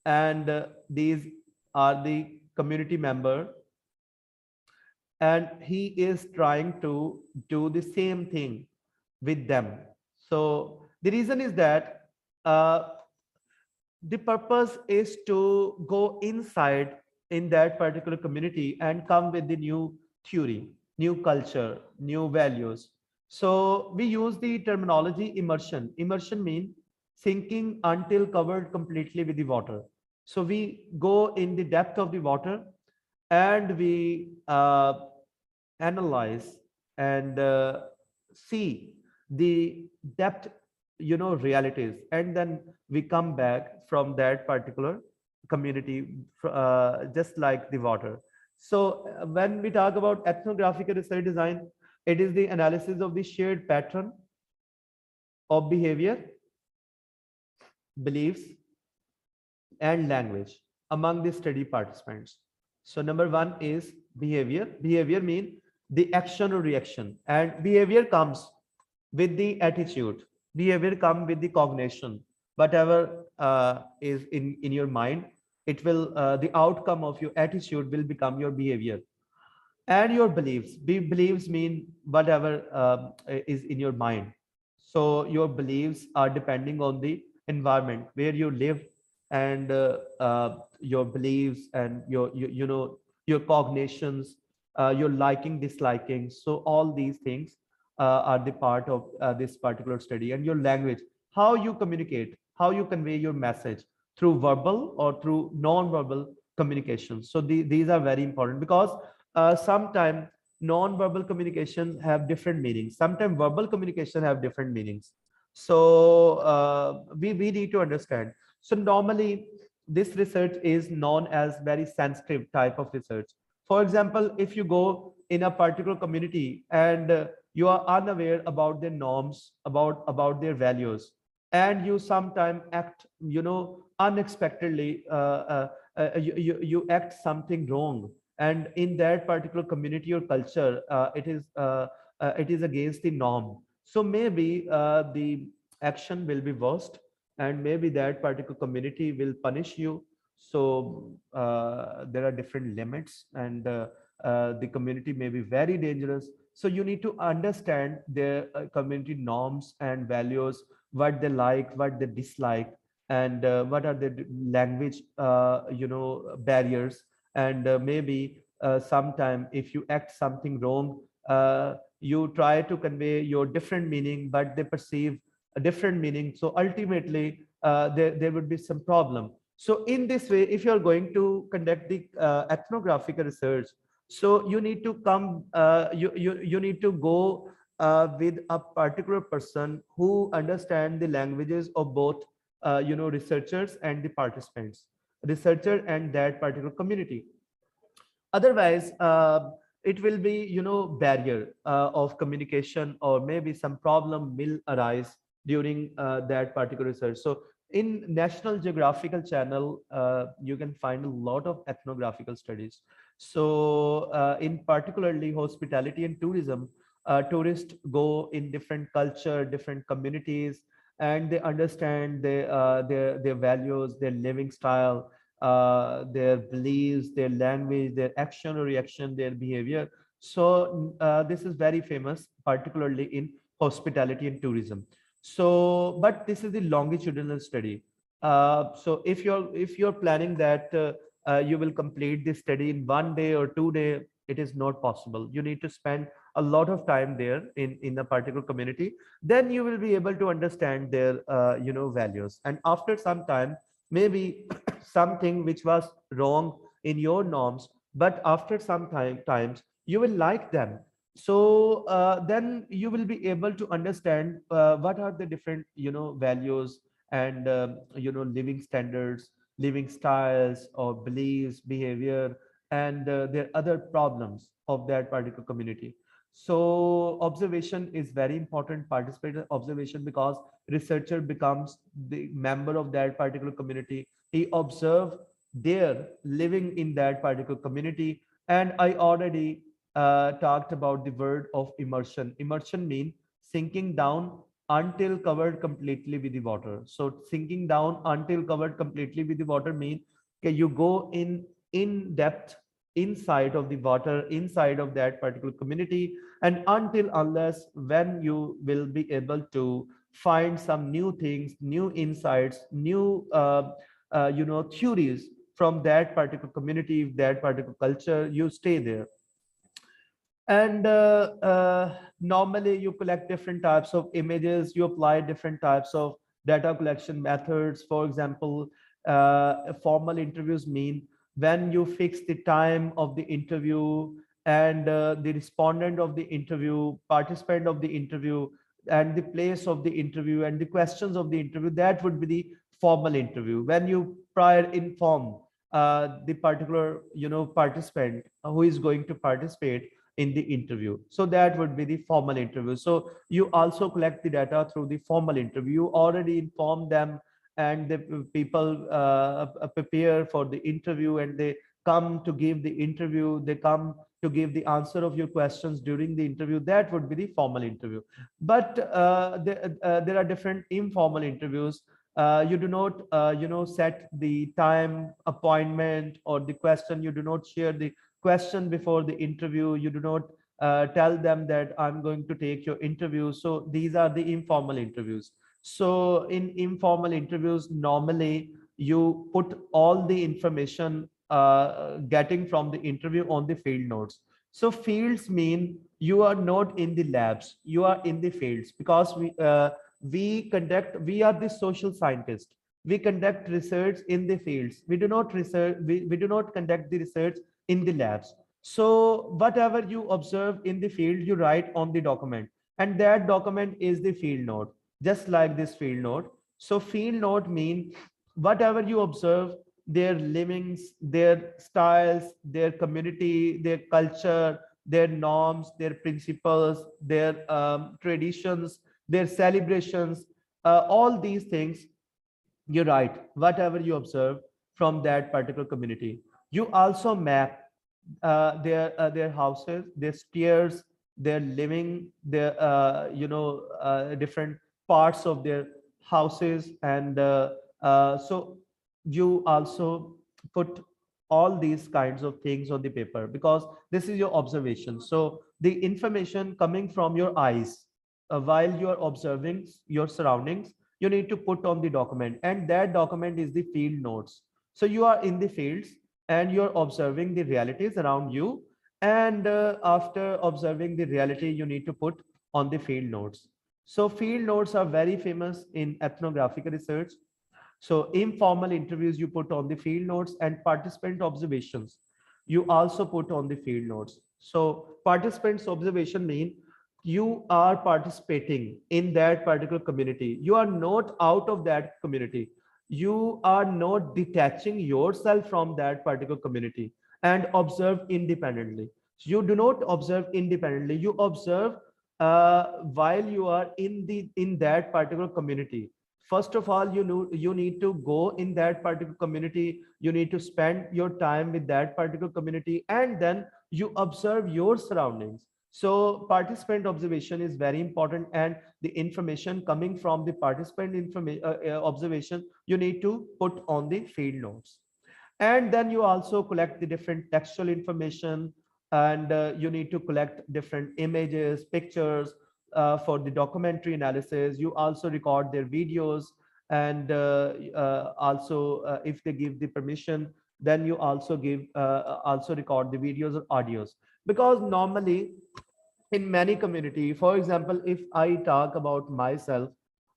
and these are the community member, and he is trying to do the same thing with them. So the reason is that the purpose is to go inside in that particular community and come with the new theory, new culture, new values. So we use the terminology immersion. Immersion means sinking until covered completely with the water. So we go in the depth of the water, and we analyze and see the depth, realities, and then we come back from that particular community, just like the water. So when we talk about ethnographic research design, it is the analysis of the shared pattern of behavior beliefs, and language among the study participants. So number one is behavior. Behavior means the action or reaction, and behavior comes with the attitude. Behavior comes with the cognition. Whatever is in your mind, it will the outcome of your attitude will become your behavior and your beliefs. Beliefs mean whatever is in your mind. So your beliefs are depending on the environment where you live, and your beliefs and you know your cognitions, your liking disliking. So all these things are the part of this particular study. And your language, how you communicate, how you convey your message through verbal or through non-verbal communication. So these are very important, because sometimes non-verbal communication have different meanings. Sometimes verbal communication have different meanings. So we need to understand. So normally this research is known as very sensitive type of research. For example, if you go in a particular community and you are unaware about their norms, about their values, and you sometimes act, you know, unexpectedly, you act something wrong, and in that particular community or culture it is against the norm. So maybe the action will be worst, and maybe that particular community will punish you. So there are different limits, and the community may be very dangerous. So you need to understand their community norms and values, what they like, what they dislike, and what are the language you know barriers. And maybe sometime if you act something wrong, you try to convey your different meaning, but they perceive a different meaning. So ultimately there would be some problem. So in this way, if you are going to conduct the ethnographic research, so you need to come you need to go with a particular person who understand the languages of both you know researchers and the participants, researcher and that particular community. Otherwise it will be, you know, barrier of communication, or maybe some problem will arise during that particular research. So in National Geographical Channel you can find a lot of ethnographical studies. So in particularly hospitality and tourism, tourists go in different culture, different communities, and they understand their values, their living style, their beliefs, their language, their action or reaction, their behavior. So this is very famous, particularly in hospitality and tourism. So, but this is the longitudinal study. So if you're planning that you will complete this study in 1 day or 2 day, it is not possible. You need to spend a lot of time there in a particular community. Then you will be able to understand their you know values. And after some time, maybe something which was wrong in your norms, but after some times you will like them. So then you will be able to understand what are the different, you know, values and you know living standards, living styles or beliefs, behavior, and their other problems of that particular community. So observation is very important, participator observation, because researcher becomes the member of that particular community. He observe their living in that particular community. And I already talked about the word of immersion. Immersion means sinking down until covered completely with the water. So sinking down until covered completely with the water means okay, you go in depth inside of the water, inside of that particular community, and until unless when you will be able to find some new things, new insights, new you know theories from that particular community, that particular culture, you stay there. And normally you collect different types of images, you apply different types of data collection methods. For example, formal interviews mean when you fix the time of the interview, and the respondent of the interview, participant of the interview, and the place of the interview, and the questions of the interview, that would be the formal interview. When you prior inform the particular, you know, participant who is going to participate in the interview, so that would be the formal interview. So you also collect the data through the formal interview. You already inform them and the people prepare for the interview, and they come to give the interview, they come to give the answer of your questions during the interview. That would be the formal interview. But there are different informal interviews. You do not set the time appointment or the question. You do not share the question before the interview. You do not tell them that I'm going to take your interview. So these are the informal interviews. So in informal interviews, normally you put all the information getting from the interview on the field notes. So fields mean you are not in the labs, you are in the fields, because we are the social scientists. We conduct research in the fields. We do not research, we do not conduct the research in the labs. So whatever you observe in the field, you write on the document, and that document is the field note, just like this field note. So field note mean whatever you observe, their livings, their styles, their community, their culture, their norms, their principles, their traditions, their celebrations, all these things you write, whatever you observe from that particular community. You also map their houses, their stairs, their living, their different parts of their houses, and so you also put all these kinds of things on the paper, because this is your observation. So the information coming from your eyes while you are observing your surroundings, you need to put on the document, and that document is the field notes. So you are in the fields and you're observing the realities around you, and after observing the reality, you need to put on the field notes. So field notes are very famous in ethnographic research. So informal interviews you put on the field notes, and participant observations you also put on the field notes. So participants observation mean you are participating in that particular community. You are not out of that community. You are not detaching yourself from that particular community and observe independently. You do not observe independently. You observe while you are in that particular community. First of all, you need to go in that particular community. You need to spend your time with that particular community, and then you observe your surroundings. So participant observation is very important, and the information coming from the participant information observation you need to put on the field notes. And then you also collect the different textual information, and you need to collect different images, pictures for the documentary analysis. You also record their videos, and also if they give the permission, then you also give also record the videos or audios. Because normally in many community, for example, if I talk about myself,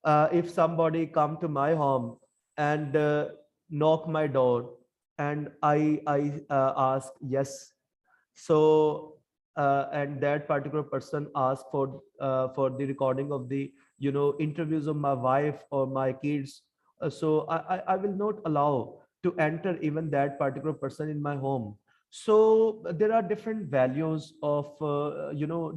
if somebody come to my home and knock my door, and I ask yes, so and that particular person ask for the recording of the interviews of my wife or my kids, so I will not allow to enter even that particular person in my home. So there are different values of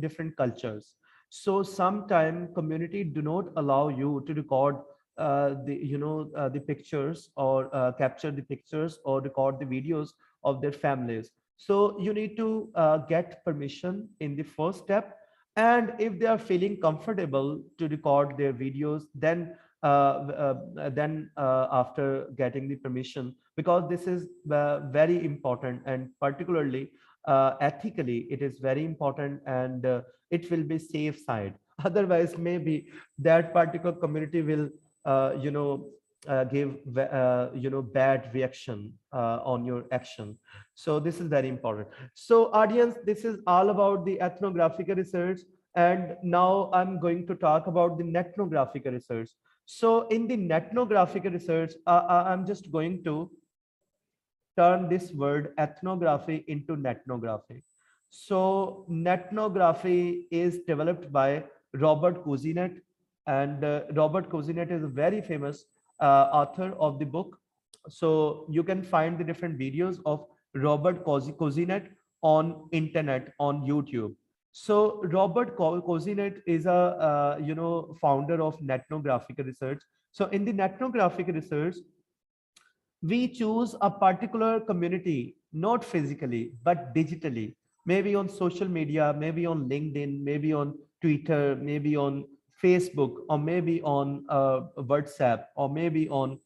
different cultures. So sometime community do not allow you to record the pictures, or capture the pictures or record the videos of their families. So you need to get permission in the first step, and if they are feeling comfortable to record their videos, then after getting the permission, because this is very important, and particularly ethically it is very important, and it will be safe side. Otherwise maybe that particular community will give bad reaction on your action. So this is very important. So audience, this is all about the ethnographic research, and now I'm going to talk about the netnographic research. So in the netnographic research, I'm just going to turn this word ethnography into netnography. So netnography is developed by Robert Cousinet, and Robert Cousinet is a very famous author of the book. So you can find the different videos of Robert Cousinet on internet, on YouTube. So Robert Cousinet is a founder of netnographic research, So in the ethnographic research, we choose a particular community, not physically, but digitally, maybe on social media, maybe on LinkedIn, maybe on Twitter, maybe on Facebook, or maybe on WhatsApp, or maybe on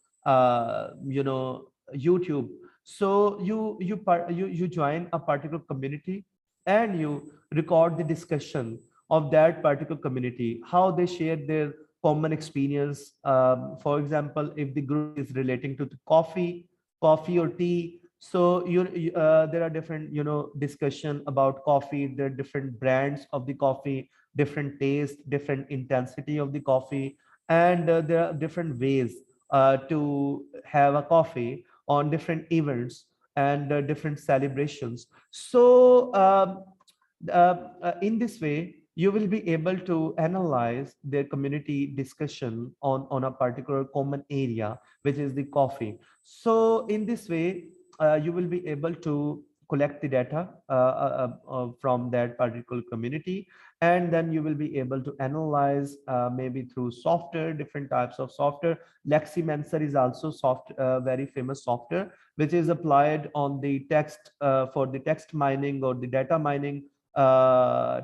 YouTube. So you join a particular community and you record the discussion of that particular community, how they share their common experience. For example, if the group is relating to the coffee or tea, so there are different discussion about coffee. There are different brands of the coffee, different taste, different intensity of the coffee, and there are different ways to have a coffee on different events and different celebrations. So in this way, you will be able to analyze their community discussion on a particular common area, which is the coffee. So in this way, you will be able to collect the data from that particular community, and then you will be able to analyze maybe through software, different types of software. Leximancer is also very famous software, which is applied on the text for the text mining or the data mining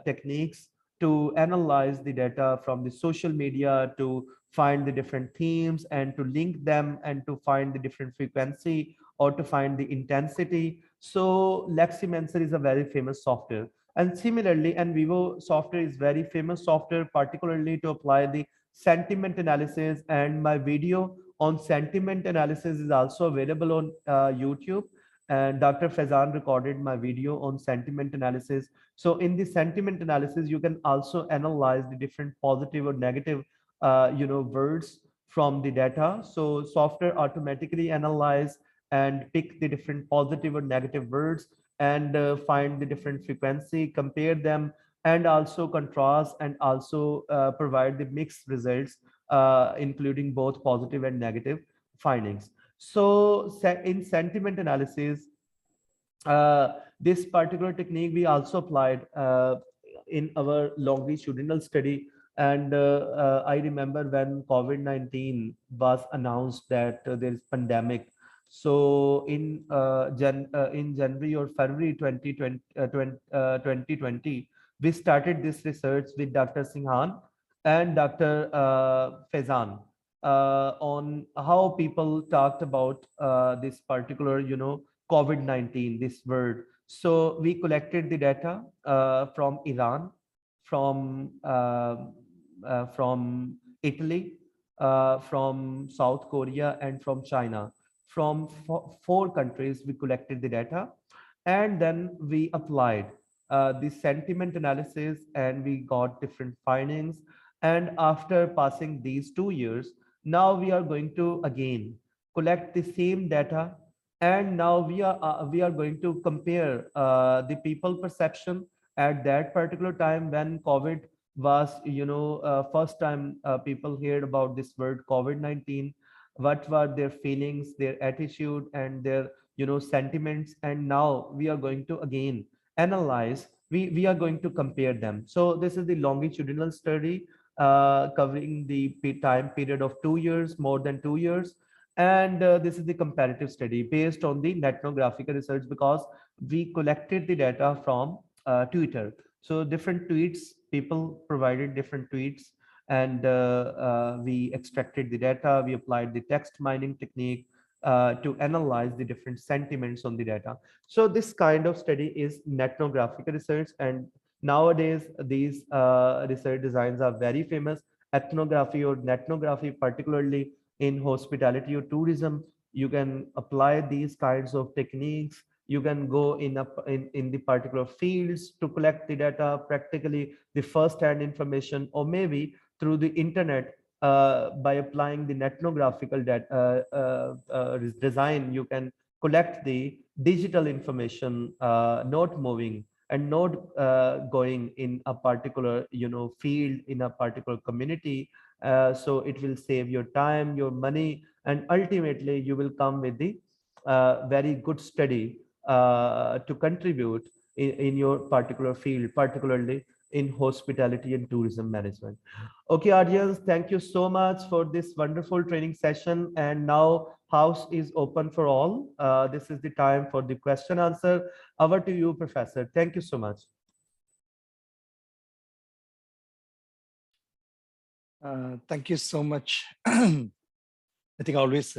techniques to analyze the data from the social media, to find the different themes and to link them and to find the different frequency or to find the intensity. So Leximancer is a very famous software. And similarly, NVivo software is very famous software, particularly to apply the sentiment analysis. And my video on sentiment analysis is also available on YouTube. And Dr. Faizan recorded my video on sentiment analysis. So in the sentiment analysis, you can also analyze the different positive or negative, words from the data. So software automatically analyze and pick the different positive or negative words and find the different frequency, compare them, and also contrast and also provide the mixed results, including both positive and negative findings. So in sentiment analysis, this particular technique we also applied in our longitudinal study. And I remember when COVID-19 was announced that there is pandemic. So in January or February 2020, we started this research with Dr. Singhan and Dr. Faizan on how people talked about this particular, COVID-19, this word. So we collected the data from Iran, from Italy, from South Korea, and from China. From four countries, we collected the data, and then we applied the sentiment analysis, and we got different findings. And after passing these 2 years, now we are going to again collect the same data, and now we are going to compare the people perception at that particular time when COVID was, first time people heard about this word COVID-19. What were their feelings, their attitude, and their sentiments? And now we are going to again analyze. We are going to compare them. So this is the longitudinal study covering the time period of 2 years, more than 2 years. And this is the comparative study based on the ethnographic research, because we collected the data from Twitter. So different tweets, people provided different tweets, and we extracted the data. We applied the text mining technique to analyze the different sentiments on the data. So this kind of study is ethnographic research, and nowadays these research designs are very famous. Ethnography or ethnography, particularly in hospitality or tourism, you can apply these kinds of techniques. You can go in the particular fields to collect the data, practically the first-hand information, or maybe through the internet by applying the ethnographical design. You can collect the digital information, not moving and not going in a particular field, in a particular community. So it will save your time, your money, and ultimately you will come with the very good study to contribute in your particular field, particularly in hospitality and tourism management. Okay, audience, thank you so much for this wonderful training session. And now house is open for all. This is the time for the question answer. Over to you, Professor. Thank you so much. Thank you so much. I think always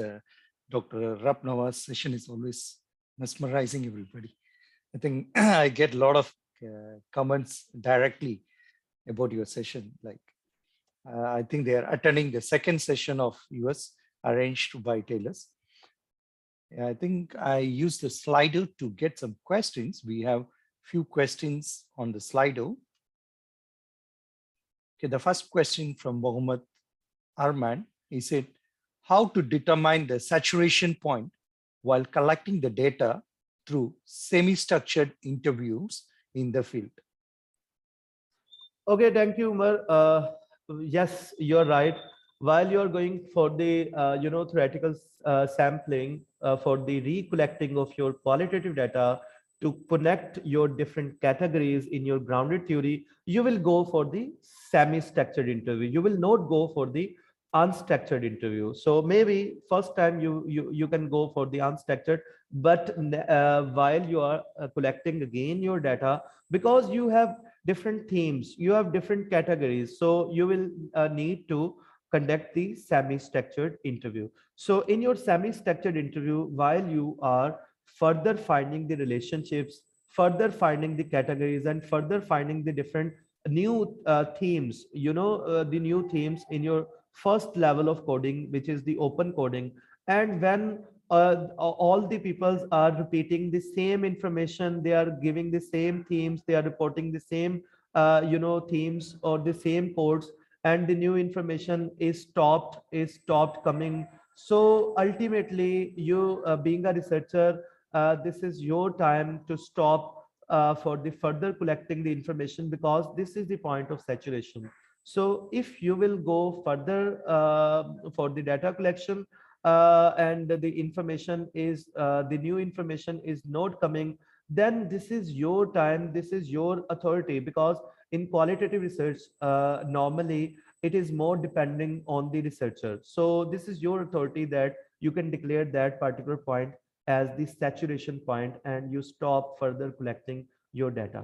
Dr. Rapnava's session is always mesmerizing everybody. I think I get a lot of comments directly about your session. Like, I think they are attending the second session of yours arranged by Taylor's. I think I used the Slido to get some questions. We have few questions on the Slido. Okay, the first question from Mohammed Arman, he said, how to determine the saturation point while collecting the data through semi-structured interviews in the field? Okay, thank you, Umar. Yes, you're right. While you're going for the theoretical sampling for the recollecting of your qualitative data to connect your different categories in your grounded theory, you will go for the semi-structured interview. You will not go for the unstructured interview. So maybe first time you can go for the unstructured, but while you are collecting again your data, because you have different themes, you have different categories, so you will need to conduct the semi-structured interview. So in your semi-structured interview, while you are further finding the relationships, further finding the categories, and further finding the different new themes, the new themes in your first level of coding, which is the open coding. And when all the peoples are repeating the same information, they are giving the same themes, they are reporting the same themes or the same codes, and the new information is stopped coming. So ultimately, you being a researcher, this is your time to stop for the further collecting the information, because this is the point of saturation. So if you will go further for the data collection, and the information is the new information is not coming, then this is your time, this is your authority, because in qualitative research, normally it is more depending on the researcher. So this is your authority that you can declare that particular point as the saturation point, and you stop further collecting your data.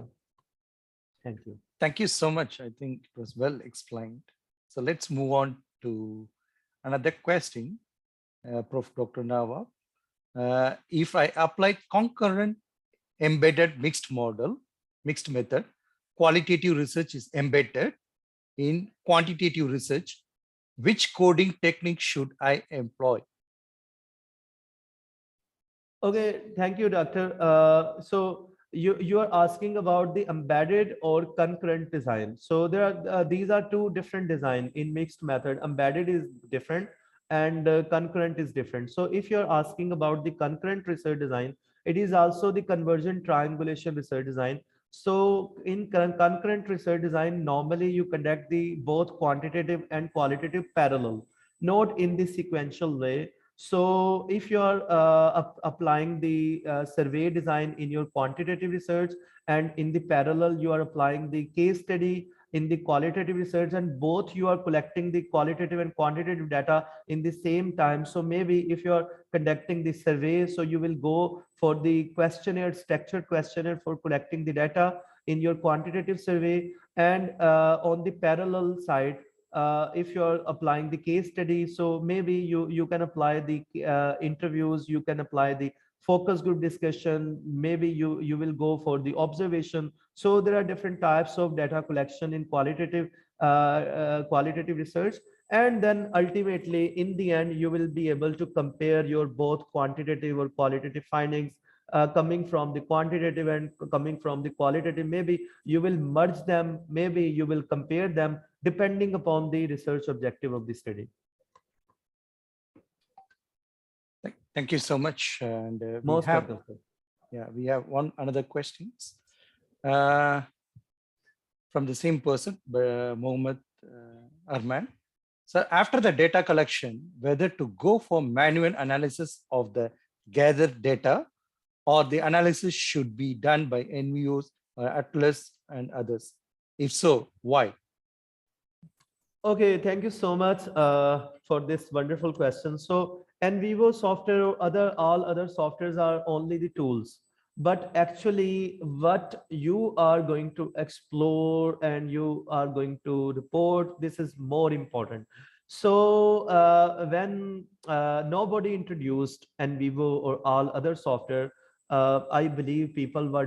Thank you. Thank you so much. I think it was well explained. So let's move on to another question, Prof. Dr. Nava. If I apply concurrent embedded mixed method, qualitative research is embedded in quantitative research, which coding technique should I employ? Okay, thank you, Doctor. So you are asking about the embedded or concurrent design. So there are these are two different design in mixed method. Embedded is different and concurrent is different. So if you're asking about the concurrent research design, it is also the convergent triangulation research design. So in concurrent research design, normally you conduct the both quantitative and qualitative parallel, not in the sequential way. So if you are applying the survey design in your quantitative research, and in the parallel you are applying the case study in the qualitative research, and both you are collecting the qualitative and quantitative data in the same time. So maybe if you are conducting the survey, so you will go for the questionnaire, structured questionnaire for collecting the data in your quantitative survey. And on the parallel side, if you're applying the case study, so maybe you can apply the interviews, you can apply the focus group discussion, maybe you will go for the observation. So there are different types of data collection in qualitative research. And then ultimately in the end you will be able to compare your both quantitative or qualitative findings, coming from the quantitative and coming from the qualitative. Maybe you will merge them, maybe you will compare them, depending upon the research objective of the study. Thank you so much. And Most welcome. we have another questions from the same person, Mohammed Arman. So after the data collection, whether to go for manual analysis of the gathered data, or the analysis should be done by NVOs or Atlas and others. If so, why? Okay, thank you so much for this wonderful question. So NVivo software or all other softwares are only the tools, but actually what you are going to explore and you are going to report, this is more important. So when nobody introduced NVivo or all other software, I believe people were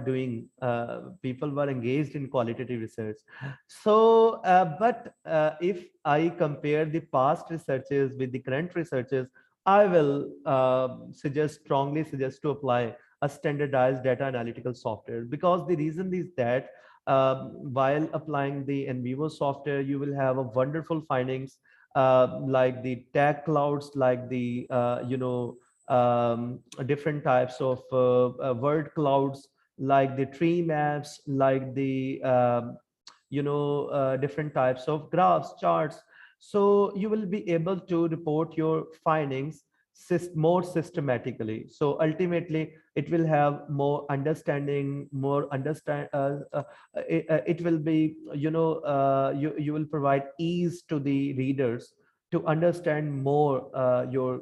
engaged in qualitative research. So, but if I compare the past researches with the current researches, I will strongly suggest to apply a standardized data analytical software, because the reason is that while applying the NVivo software, you will have a wonderful findings like the tag clouds, like the different types of word clouds, like the tree maps, like the different types of graphs, charts. So you will be able to report your findings more systematically. So ultimately it will have more understanding, it will be, you will provide ease to the readers to understand more your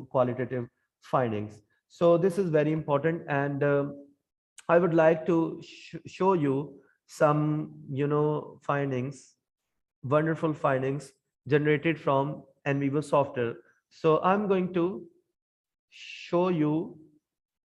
qualitative findings. So this is very important. And I would like to show you some findings, wonderful findings generated from NVivo software. So I'm going to show you.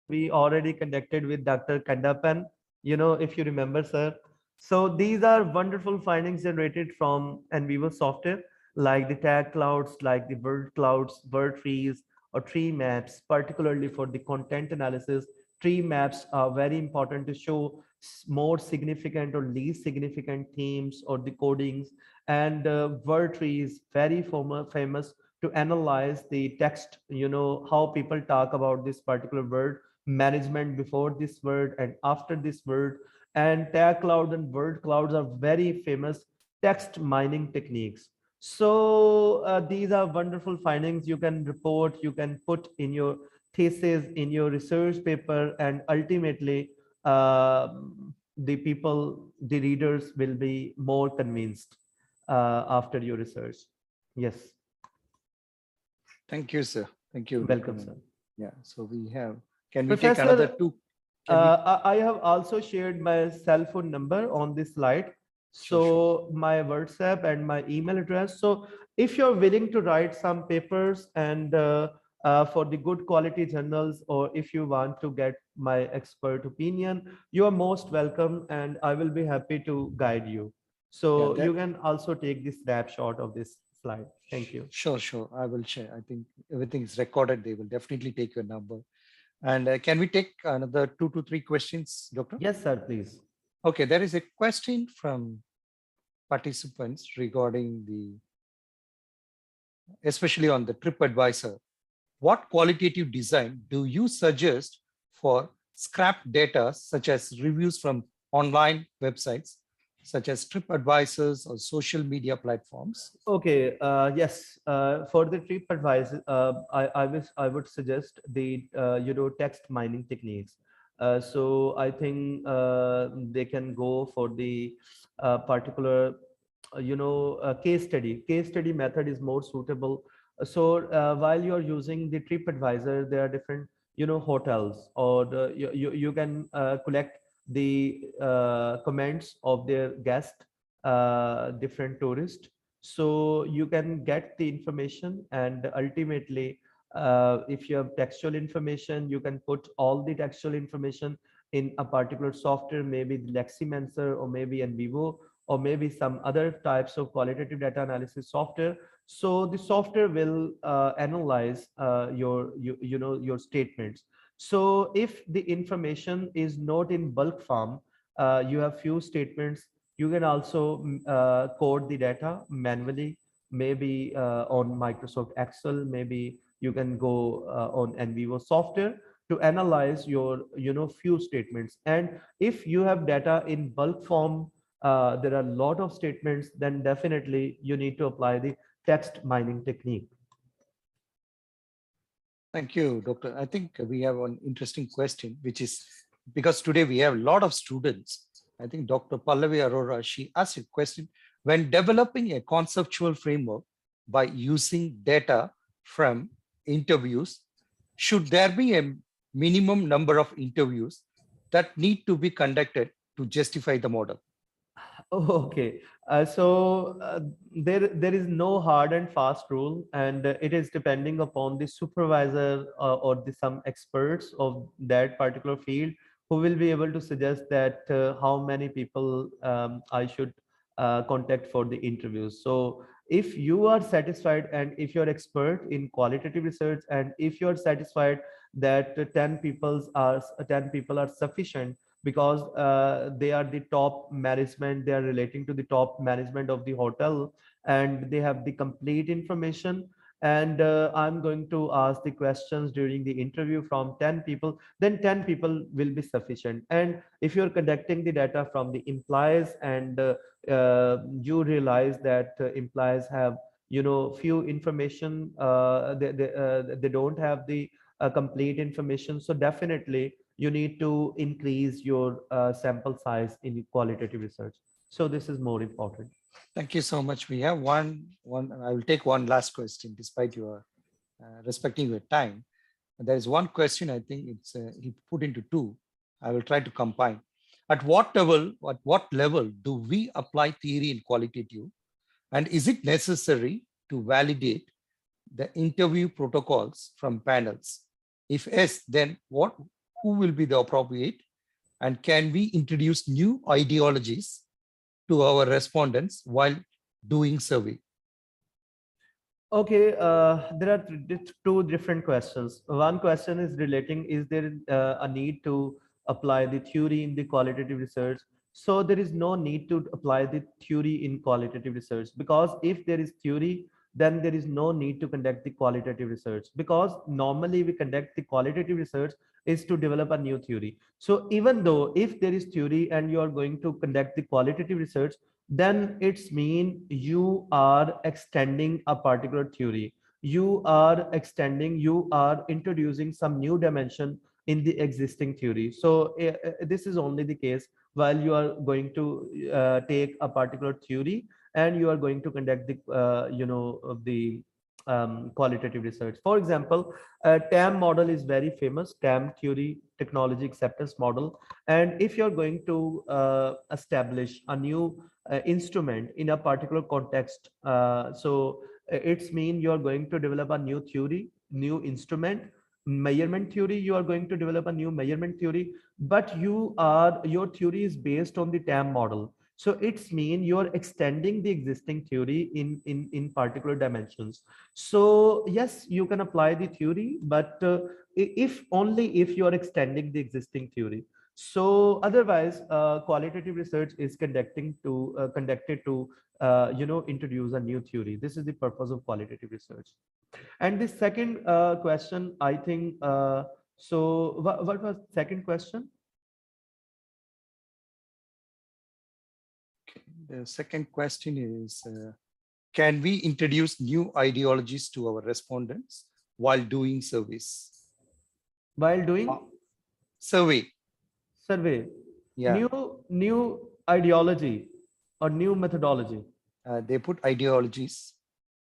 We already connected with Dr. Kandapan, if you remember, sir. So these are wonderful findings generated from NVivo software, like the tag clouds, like the bird clouds, bird trees, or tree maps. Particularly for the content analysis, tree maps are very important to show more significant or least significant themes or the codings. And bird trees, very famous to analyze the text, how people talk about this particular word, management before this word and after this word. And tag cloud and word clouds are very famous text mining techniques. So these are wonderful findings you can report, you can put in your thesis, in your research paper, and ultimately uh, the readers will be more convinced after your research. Yes. Thank you, sir. Thank you. Dr. Welcome, sir. Menon. Yeah. So we have, can we take Professor, another two? Can we? I have also shared my cell phone number on this slide. Sure, sure. So my WhatsApp and my email address. So if you're willing to write some papers and for the good quality journals, or if you want to get my expert opinion, you are most welcome, and I will be happy to guide you. So Yeah, you can also take this snapshot of this slide. Thank you. sure, sure. I will share. I think everything is recorded. They will definitely take your number. And can we take another 2 to 3 questions, Doctor? Yes, sir, please. Okay, there is a question from participants regarding the, especially on the TripAdvisor. What qualitative design do you suggest for scrap data, such as reviews from online websites, such as TripAdvisors or social media platforms? Okay, yes, for the trip advice, I would suggest the text mining techniques. So I think they can go for the particular case study. Case study method is more suitable. So while you're using the trip advisor, there are different hotels, or you can collect the comments of their guest, different tourists. So you can get the information, and ultimately if you have textual information, you can put all the textual information in a particular software, maybe Leximancer or maybe NVivo, or maybe some other types of qualitative data analysis software. So the software will analyze your statements. So if the information is not in bulk form, you have few statements, you can also code the data manually, maybe on Microsoft Excel, maybe you can go on NVivo software to analyze your few statements. And if you have data in bulk form, there are a lot of statements, then definitely you need to apply the text mining technique. Thank you, Doctor. I think we have an interesting question, which is because today we have a lot of students I think Dr. Pallavi Arora, she asked a question. When developing a conceptual framework by using data from interviews, should there be a minimum number of interviews that need to be conducted to justify the model? Okay, there is no hard and fast rule, and it is depending upon the supervisor or some experts of that particular field who will be able to suggest that how many people I should contact for the interviews. So if you are satisfied and if you're expert in qualitative research and if you're satisfied that 10 people are sufficient because they are the top management, they are relating to the top management of the hotel and they have the complete information, and I'm going to ask the questions during the interview from 10 people, then 10 people will be sufficient. And if you're conducting the data from the employees and you realize that employees have few information, they don't have the complete information, so definitely you need to increase your sample size in qualitative research. So this is more important. Thank you so much. We have one. I will take one last question, despite your respecting your time. There is one question. I think it's he put into two. I will try to combine. At what level do we apply theory in qualitative, and is it necessary to validate the interview protocols from panels? If yes, then what? Who will be the appropriate? And can we introduce new ideologies to our respondents while doing survey? Okay, there are two different questions. One question is relating, is there a need to apply the theory in the qualitative research? So there is no need to apply the theory in qualitative research, because if there is theory, then there is no need to conduct the qualitative research, because normally we conduct the qualitative research is to develop a new theory. So even though if there is theory and you are going to conduct the qualitative research, then it's mean you are extending a particular theory, you are introducing some new dimension in the existing theory. So this is only the case while you are going to take a particular theory and you are going to conduct the the qualitative research. For example, TAM model is very famous, TAM theory technology acceptance model. And if you're going to establish a new instrument in a particular context, it's mean you're going to develop a new theory, new instrument, measurement theory, you are going to develop a new measurement theory, but your theory is based on the TAM model. So it's mean you're extending the existing theory in particular dimensions. So yes, you can apply the theory, but if only if you are extending the existing theory. So otherwise, qualitative research is conducted to introduce a new theory. This is the purpose of qualitative research. And the second question, I think, what was second question? The second question is, can we introduce new ideologies to our respondents while doing surveys? While doing survey. Survey. Yeah. New ideology or new methodology. They put ideologies,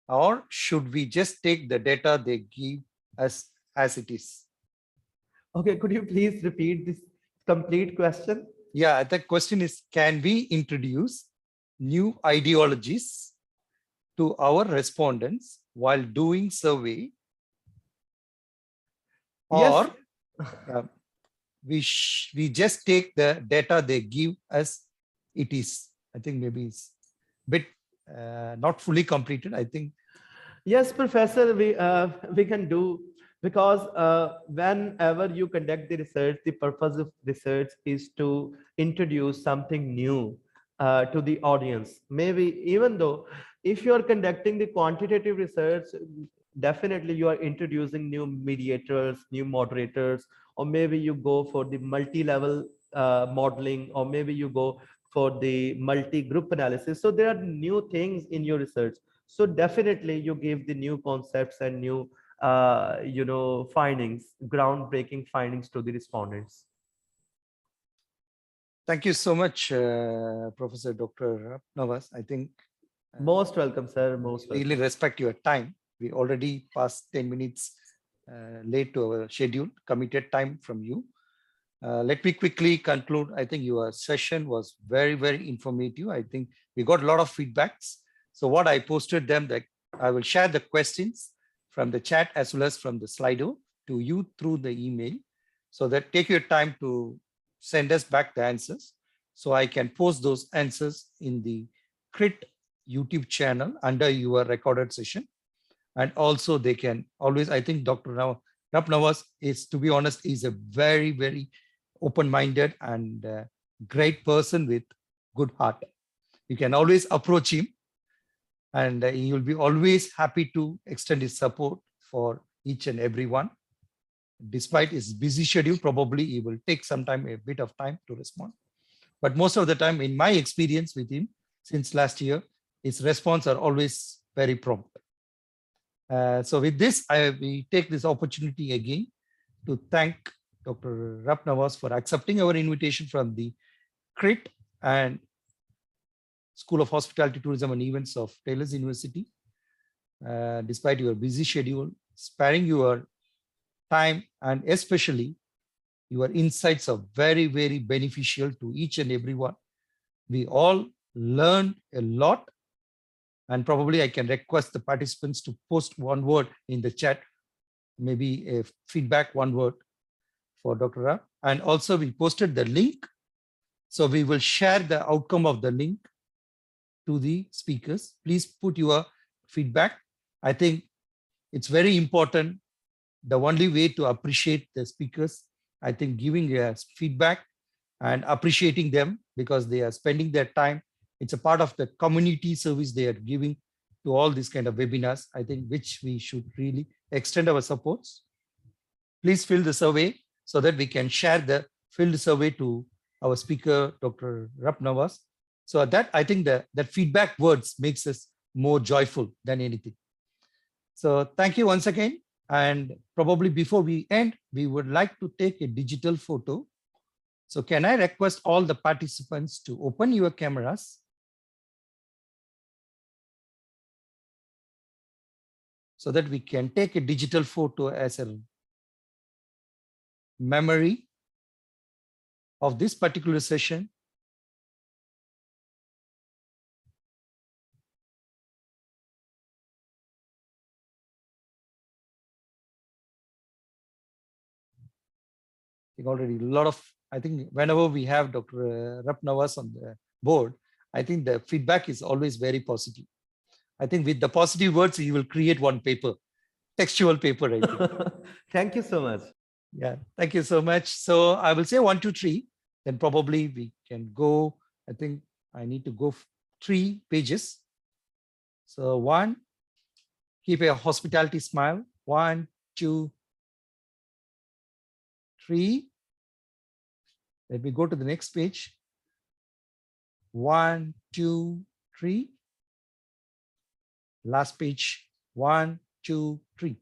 or should we just take the data they give us as it is? Okay, could you please repeat this complete question? Yeah, the question is, can we introduce new ideologies to our respondents while doing survey, or yes. we just take the data they give as it is? I think maybe it's a bit not fully completed, I think. Yes, Professor, we can do, because whenever you conduct the research, the purpose of research is to introduce something new to the audience. Maybe even though if you are conducting the quantitative research, definitely you are introducing new mediators, new moderators, or maybe you go for the multi-level modeling, or maybe you go for the multi-group analysis. So there are new things in your research. So definitely you give the new concepts and new findings, groundbreaking findings to the respondents. Thank you so much, Professor Dr. Navas. I think Most welcome, sir. Most really welcome. respect your time. We already passed 10 minutes late to our schedule, committed time from you. Let me quickly conclude. I think your session was very, very informative. I think we got a lot of feedbacks. So what I posted them, that I will share the questions from the chat as well as from the Slido to you through the email. So that take your time to send us back the answers. So I can post those answers in the CRIT YouTube channel under your recorded session. And also they can always, I think Dr. Rap Navas is, to be honest, is a very, very open-minded and great person with good heart. You can always approach him and he will be always happy to extend his support for each and every one. Despite his busy schedule, probably he will take some time, a bit of time to respond. But most of the time, in my experience with him since last year, his response are always very prompt. So with this, we take this opportunity again to thank Dr. Rap Navas for accepting our invitation from the CRIT and School of Hospitality, Tourism and Events of Taylor's University. Despite your busy schedule, sparing your time and especially your insights are very, very beneficial to each and everyone. We all learned a lot, and probably I can request the participants to post one word in the chat, maybe a feedback, one word for Dr. Rap. And also we posted the link. So we will share the outcome of the link to the speakers. Please put your feedback. I think it's very important. The only way to appreciate the speakers, I think giving a feedback and appreciating them because they are spending their time. It's a part of the community service they are giving to all these kind of webinars, I think, which we should really extend our supports. Please fill the survey so that we can share the filled survey to our speaker, Dr. Rap Navas. So that I think that feedback words makes us more joyful than anything. So thank you once again. And probably before we end, we would like to take a digital photo. So can I request all the participants to open your cameras? So that we can take a digital photo as a memory of this particular session. Already a lot of, I think whenever we have Dr. Rap Navas on the board, I think the feedback is always very positive. I think with the positive words, you will create one paper, textual paper, I think. Thank you so much. Yeah, thank you so much. So I will say 1, 2, 3, then probably we can go. I think I need to go 3 pages. So 1, keep a hospitality smile. 1, 2, 3. Let me go to the next page. 1, 2, 3. Last page. 1, 2, 3.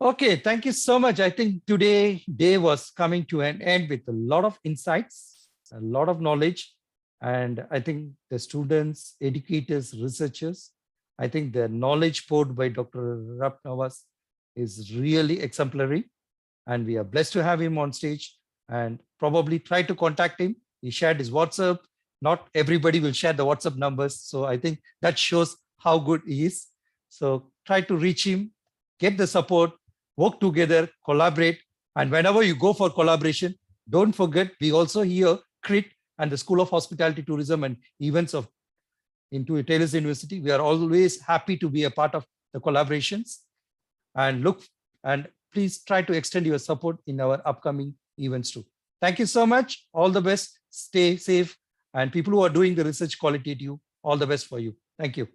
Okay, thank you so much. I think today day was coming to an end with a lot of insights, a lot of knowledge. And I think the students, educators, researchers, I think the knowledge poured by Dr. Rap Navas is really exemplary. And we are blessed to have him on stage and probably try to contact him. He shared his WhatsApp. Not everybody will share the WhatsApp numbers. So I think that shows how good he is. So try to reach him, get the support, work together, collaborate. And whenever you go for collaboration, don't forget, we also here, CRIT and the School of Hospitality, Tourism and Events of into Taylor's University. We are always happy to be a part of the collaborations and look and please try to extend your support in our upcoming events too. Thank you so much. All the best. Stay safe. And people who are doing the research qualitative, all the best for you. Thank you.